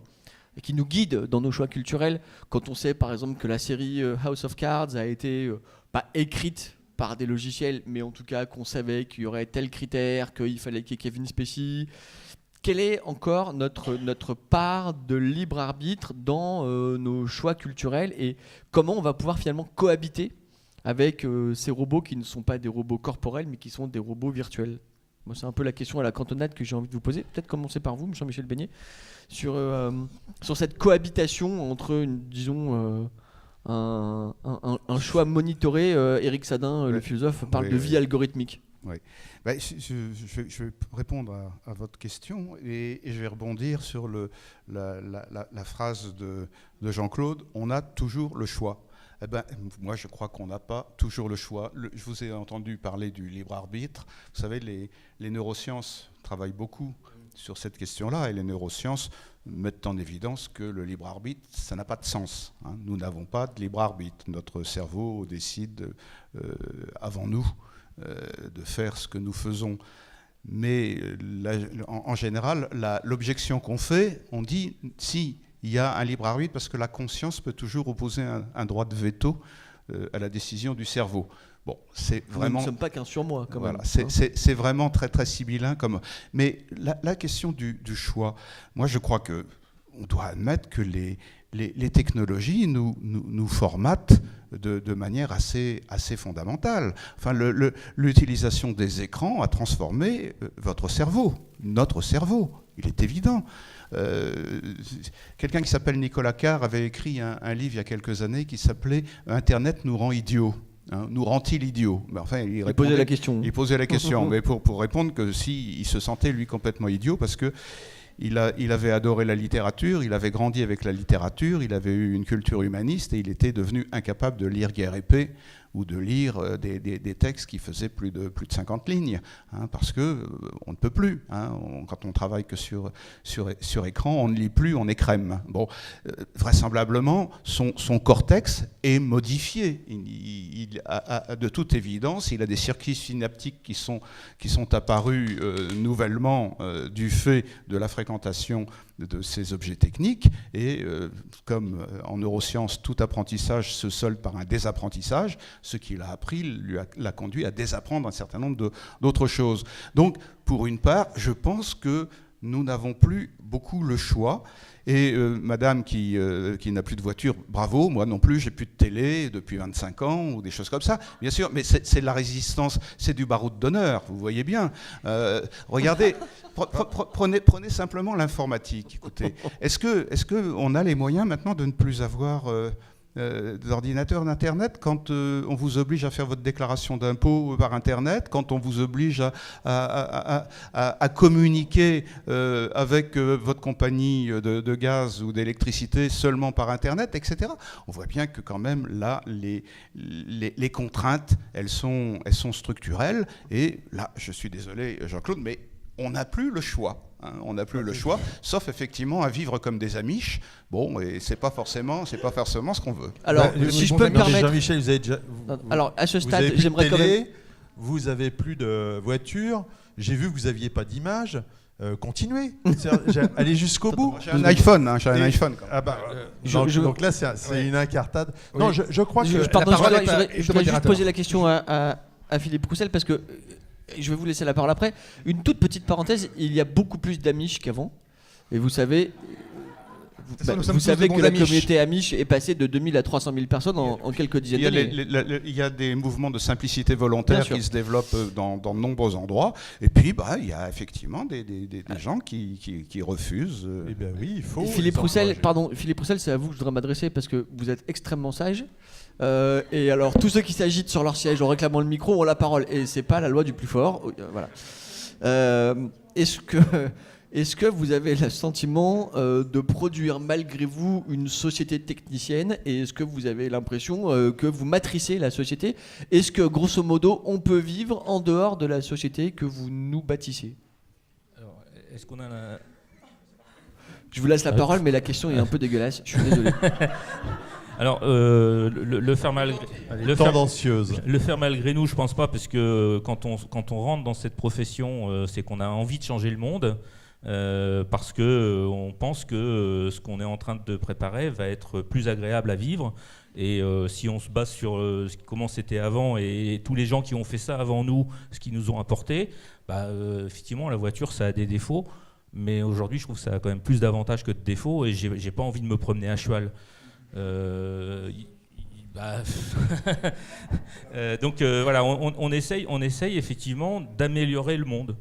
et qui nous guide dans nos choix culturels, quand on sait par exemple que la série House of Cards a été pas écrite par des logiciels, mais en tout cas qu'on savait qu'il y aurait tel critère, qu'il fallait qu'il y ait Kevin Spacey. Quelle est encore notre part de libre arbitre dans nos choix culturels, et comment on va pouvoir finalement cohabiter avec ces robots qui ne sont pas des robots corporels, mais qui sont des robots virtuels? Moi, c'est un peu la question à la cantonade que j'ai envie de vous poser. Peut-être commencer par vous, Jean-Michel Beignet, sur cette cohabitation entre, un choix monitoré. Éric Sadin, le philosophe, parle de vie algorithmique. Oui. Je vais répondre à votre question et je vais rebondir sur la phrase de Jean-Claude. On a toujours le choix. Moi, je crois qu'on n'a pas toujours le choix. Je vous ai entendu parler du libre arbitre. Vous savez, les neurosciences travaillent beaucoup sur cette question-là, et les neurosciences mettent en évidence que le libre arbitre, ça n'a pas de sens. Nous n'avons pas de libre arbitre. Notre cerveau décide avant nous de faire ce que nous faisons. Mais en général, l'objection qu'on fait, on dit si il y a un libre arbitre, parce que la conscience peut toujours opposer un droit de veto à la décision du cerveau. Bon, c'est vraiment... Nous ne sommes pas qu'un surmoi, quand Voilà, même. c'est vraiment très très sibyllin comme. Mais la question du choix, moi je crois que on doit admettre que les technologies nous formatent de manière assez fondamentale. Enfin, l'utilisation des écrans a transformé votre cerveau, notre cerveau. Il est évident. Quelqu'un qui s'appelle Nicolas Carr avait écrit un livre il y a quelques années qui s'appelait « Internet nous rend idiots ». Nous rend-il idiots? Enfin, il posait la question. Il posait la question, mais pour répondre que si, il se sentait lui complètement idiot parce que il avait adoré la littérature, il avait grandi avec la littérature, il avait eu une culture humaniste et il était devenu incapable de lire Guerre et Paix ou de lire des textes qui faisaient plus de 50 lignes, parce que on ne peut plus. Quand on travaille que sur écran, on ne lit plus, on écrème. Bon, vraisemblablement, son cortex est modifié. De toute évidence, il a des circuits synaptiques qui sont apparus nouvellement du fait de la fréquentation de ces objets techniques, et comme en neurosciences, tout apprentissage se solde par un désapprentissage, ce qu'il a appris l'a conduit à désapprendre un certain nombre d'autres choses. Donc, pour une part, je pense que nous n'avons plus beaucoup le choix. Et madame qui n'a plus de voiture, bravo, moi non plus, j'ai plus de télé depuis 25 ans, ou des choses comme ça, bien sûr, mais c'est de la résistance, c'est du baroud d'honneur, vous voyez bien. Regardez, prenez simplement l'informatique, écoutez. Est-ce qu'on a les moyens maintenant de ne plus avoir d'ordinateur, d'Internet, quand on vous oblige à faire votre déclaration d'impôt par Internet, quand on vous oblige à communiquer avec votre compagnie de gaz ou d'électricité seulement par Internet, etc. On voit bien que quand même là, les contraintes, elles sont structurelles. Et là, je suis désolé, Jean-Claude, mais on n'a plus le choix. On n'a plus le choix, sauf effectivement à vivre comme des Amish. Bon, et c'est pas forcément ce qu'on veut. Alors, si je peux me permettre... Jean-Michel, vous avez déjà... Alors, à ce vous stade, avez plus j'aimerais de quand même... télé, vous avez plus de voiture. J'ai vu que vous n'aviez pas d'image. Continuez. Allez jusqu'au bout. J'ai un iPhone, j'ai un iPhone. Quand même. Ah bah, donc là, c'est une incartade. Oui. Non, je crois que... Pardon, la parole je voudrais juste poser la question à Philippe Roussel, parce que... Je vais vous laisser la parole après. Une toute petite parenthèse, il y a beaucoup plus d'Amish qu'avant. Et vous savez, vous savez que la communauté Amish est passée de 2000 à 300 000 personnes en quelques dizaines d'années. Il y a des mouvements de simplicité volontaire qui se développent dans de nombreux endroits. Et puis, il y a effectivement des gens qui refusent. Eh bien oui, il faut... Philippe Roussel, c'est à vous que je voudrais m'adresser parce que vous êtes extrêmement sage. Et alors, tous ceux qui s'agitent sur leur siège en réclamant le micro ont la parole. Et c'est pas la loi du plus fort. Voilà. Est-ce que vous avez le sentiment de produire malgré vous une société technicienne, et est-ce que vous avez l'impression que vous matricez la société? Est-ce que grosso modo on peut vivre en dehors de la société que vous nous bâtissez? Alors, est-ce qu'on a Je vous laisse la parole, mais la question est un peu dégueulasse, je suis désolé. Alors, le faire malgré... Le faire malgré nous, je pense pas, parce que quand on rentre dans cette profession, c'est qu'on a envie de changer le monde, parce que on pense que ce qu'on est en train de préparer va être plus agréable à vivre. Et si on se base sur comment c'était avant et tous les gens qui ont fait ça avant nous, ce qu'ils nous ont apporté, effectivement, la voiture, ça a des défauts. Mais aujourd'hui, je trouve que ça a quand même plus d'avantages que de défauts, et j'ai pas envie de me promener à cheval. Donc voilà, on essaye effectivement d'améliorer le monde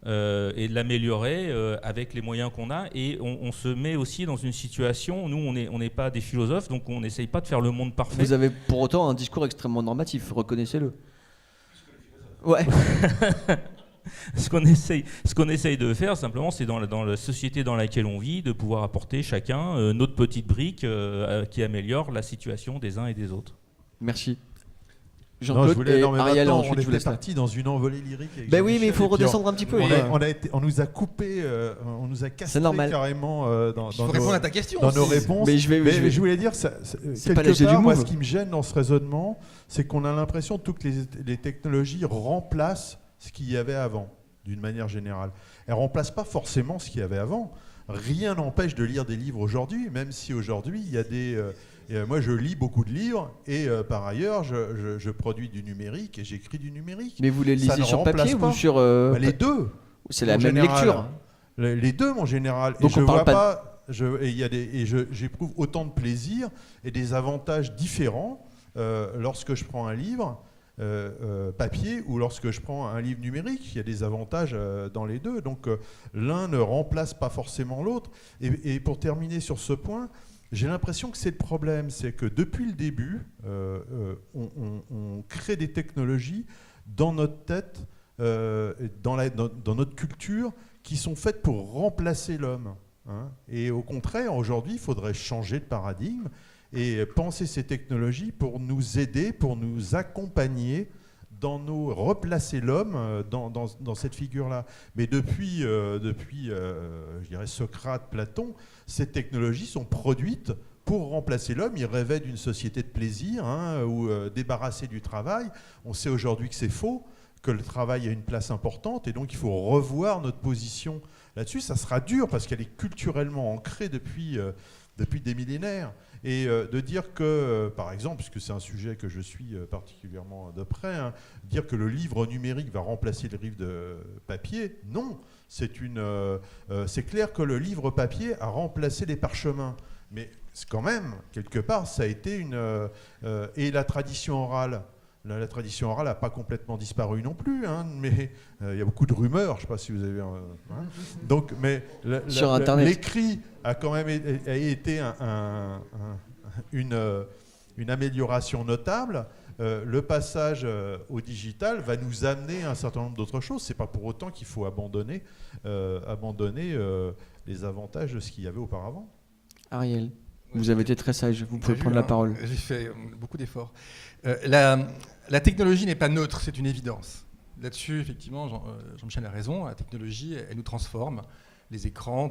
et de l'améliorer avec les moyens qu'on a, et on se met aussi dans une situation, nous on n'est pas des philosophes, donc on n'essaye pas de faire le monde parfait. Vous avez pour autant un discours extrêmement normatif, reconnaissez-le. Ouais. Ce qu'on essaye de faire simplement, c'est dans la société dans laquelle on vit, de pouvoir apporter chacun notre petite brique qui améliore la situation des uns et des autres. Merci. Jean-Claude et Ariel, ensuite je vous laisse. On était parti dans une envolée lyrique. Ben oui, mais il faut redescendre un petit peu. On nous a coupé, on nous a cassé carrément dans répondre à ta question. Dans nos réponses. Mais je voulais dire, quelque part, moi, ce qui me gêne dans ce raisonnement, c'est qu'on a l'impression que toutes les technologies remplacent ce qu'il y avait avant. d'une manière générale. Elle ne remplace pas forcément ce qu'il y avait avant. Rien n'empêche de lire des livres aujourd'hui, même si aujourd'hui, il y a des... moi, je lis beaucoup de livres et par ailleurs, je produis du numérique et j'écris du numérique. Mais vous les Ça lisez ne sur papier remplace pas. ou sur... Les deux. C'est la en même général. lecture. Les deux, mon général. Donc et je on parle vois pas pas. J'éprouve autant de plaisir et des avantages différents lorsque je prends un livre papier ou lorsque je prends un livre numérique. Il y a des avantages dans les deux. Donc l'un ne remplace pas forcément l'autre. Et pour terminer sur ce point, j'ai l'impression que c'est le problème. C'est que depuis le début, on crée des technologies dans notre tête, dans notre culture, qui sont faites pour remplacer l'homme. Hein. Et au contraire, aujourd'hui, il faudrait changer de paradigme et penser ces technologies pour nous aider, pour nous accompagner replacer l'homme dans cette figure-là. Mais depuis je dirais Socrate, Platon, ces technologies sont produites pour remplacer l'homme. Ils rêvaient d'une société de plaisir, ou débarrassés du travail. On sait aujourd'hui que c'est faux, que le travail a une place importante, et donc il faut revoir notre position là-dessus. Ça sera dur parce qu'elle est culturellement ancrée depuis des millénaires. Et de dire que, par exemple, puisque c'est un sujet que je suis particulièrement de près, dire que le livre numérique va remplacer le livre de papier, non. C'est clair que le livre papier a remplacé les parchemins. Mais quand même, quelque part, ça a été et la tradition orale. La tradition orale n'a pas complètement disparu non plus, mais il y a beaucoup de rumeurs, je ne sais pas si vous avez... Donc, mais sur Internet, l'écrit a quand même été une amélioration notable. Le passage au digital va nous amener à un certain nombre d'autres choses. Ce n'est pas pour autant qu'il faut abandonner les avantages de ce qu'il y avait auparavant. Ariel, vous avez été très sage, vous pouvez prendre la parole. J'ai fait beaucoup d'efforts. La technologie n'est pas neutre, c'est une évidence. Là-dessus, effectivement, Jean-Michel a raison. La technologie, elle nous transforme. Les écrans,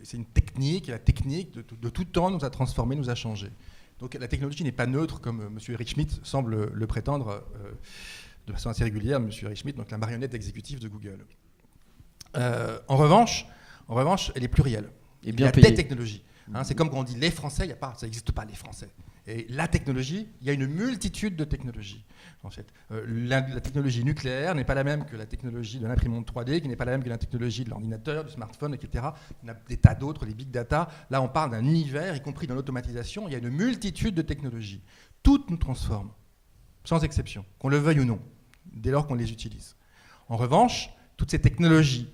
c'est une technique. Et la technique, de tout temps, nous a transformés, nous a changés. Donc la technologie n'est pas neutre, comme M. Eric Schmidt semble le prétendre de façon assez régulière. M. Eric Schmidt, donc la marionnette exécutive de Google. En revanche, elle est plurielle. Et bien il y a des technologies. C'est comme quand on dit les Français, ça n'existe pas les Français. Et la technologie, il y a une multitude de technologies. En fait, la technologie nucléaire n'est pas la même que la technologie de l'imprimante 3D, qui n'est pas la même que la technologie de l'ordinateur, du smartphone, etc. Il y en a des tas d'autres, les big data. Là, on parle d'un univers, y compris dans l'automatisation. Il y a une multitude de technologies. Toutes nous transforment, sans exception, qu'on le veuille ou non, dès lors qu'on les utilise. En revanche, toutes ces technologies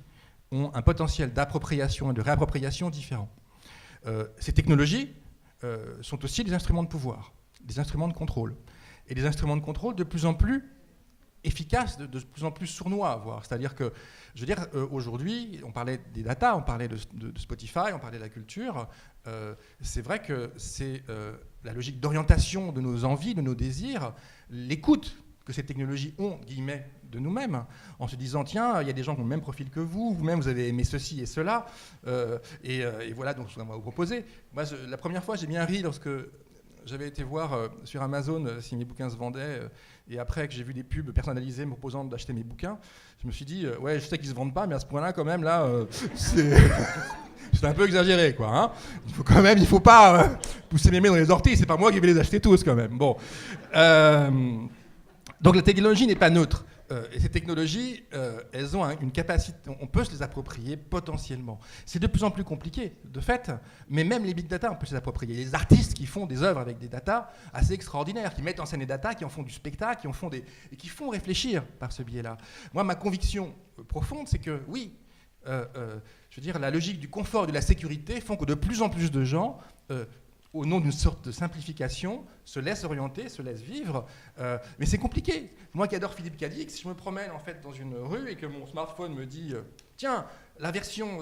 ont un potentiel d'appropriation et de réappropriation différent. Ces technologies sont aussi des instruments de pouvoir, des instruments de contrôle. Et des instruments de contrôle de plus en plus efficaces, de plus en plus sournois à voir. C'est-à-dire que, je veux dire, aujourd'hui, on parlait des data, on parlait de Spotify, on parlait de la culture. C'est vrai que c'est la logique d'orientation de nos envies, de nos désirs, l'écoute que ces technologies ont, guillemets, de nous-mêmes, en se disant, tiens, il y a des gens qui ont le même profil que vous, vous-même, vous avez aimé ceci et cela, et voilà donc ce qu'on va vous proposer. Moi, la première fois, j'ai bien ri lorsque j'avais été voir sur Amazon si mes bouquins se vendaient, et après que j'ai vu des pubs personnalisées me proposant d'acheter mes bouquins, je me suis dit, ouais, je sais qu'ils ne se vendent pas, mais à ce point-là, quand même, là, c'est un peu exagéré, quoi. Il faut pas pousser mes mains dans les orties, c'est pas moi qui vais les acheter tous, quand même. Bon. Donc la technologie n'est pas neutre. Et ces technologies, elles ont une capacité, on peut se les approprier potentiellement. C'est de plus en plus compliqué, de fait, mais même les big data, on peut se les approprier. Il y a des artistes qui font des œuvres avec des data assez extraordinaires, qui mettent en scène des data, qui en font du spectacle, et qui font réfléchir par ce biais-là. Moi, ma conviction profonde, c'est que oui, je veux dire, la logique du confort et de la sécurité font que de plus en plus de gens au nom d'une sorte de simplification, se laisse orienter, se laisse vivre. Mais c'est compliqué. Moi qui adore Philippe Cadic, si je me promène en fait dans une rue et que mon smartphone me dit tiens, la version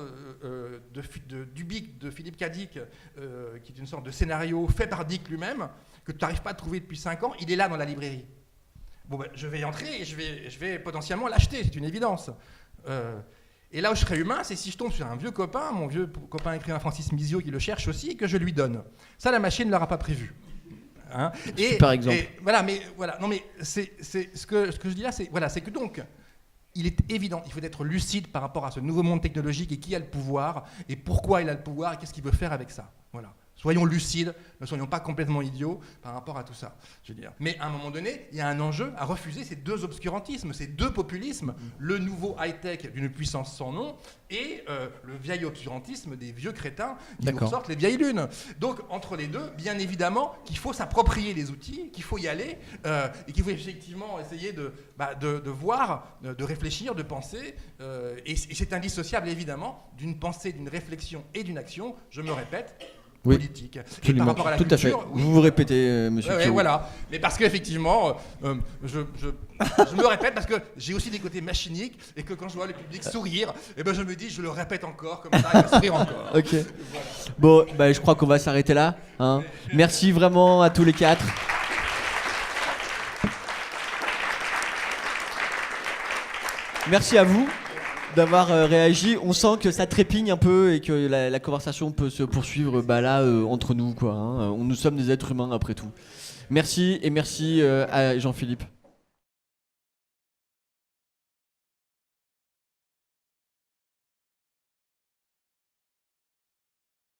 du BIC de Philippe Cadic, qui est une sorte de scénario fait par Dick lui-même, que tu n'arrives pas à trouver depuis 5 ans, il est là dans la librairie. Bon, ben, je vais y entrer et je vais potentiellement l'acheter, c'est une évidence. Et là où je serais humain, c'est si je tombe sur un vieux copain, mon vieux copain écrivain Francis Mizio qui le cherche aussi, et que je lui donne. Ça, la machine ne l'aura pas prévu. Super exemple. Et voilà, mais voilà, non mais c'est ce que je dis là, c'est que donc il est évident, il faut être lucide par rapport à ce nouveau monde technologique et qui a le pouvoir et pourquoi il a le pouvoir et qu'est-ce qu'il veut faire avec ça. Voilà. Soyons lucides, ne soyons pas complètement idiots par rapport à tout ça. Je veux dire. Mais à un moment donné, il y a un enjeu à refuser ces deux obscurantismes, ces deux populismes, le nouveau high-tech d'une puissance sans nom et le vieil obscurantisme des vieux crétins qui nous sortent les vieilles lunes. Donc entre les deux, bien évidemment qu'il faut s'approprier les outils, qu'il faut y aller et qu'il faut effectivement essayer de voir, de réfléchir, de penser. Et c'est indissociable évidemment d'une pensée, d'une réflexion et d'une action, je me répète, politique. Et par rapport à la culture, tout à fait. Oui. Vous répétez, monsieur. Ouais, voilà. Mais parce qu'effectivement, je me répète parce que j'ai aussi des côtés machiniques et que quand je vois le public sourire, eh ben je me dis, je le répète encore comme ça, il va sourire encore. Ok. Voilà. Bon, bah, je crois qu'on va s'arrêter là. Hein. Merci vraiment à tous les quatre. Merci à vous d'avoir réagi. On sent que ça trépigne un peu et que la conversation peut se poursuivre là entre nous, quoi. Hein. Nous sommes des êtres humains après tout. Merci et merci à Jean-Philippe.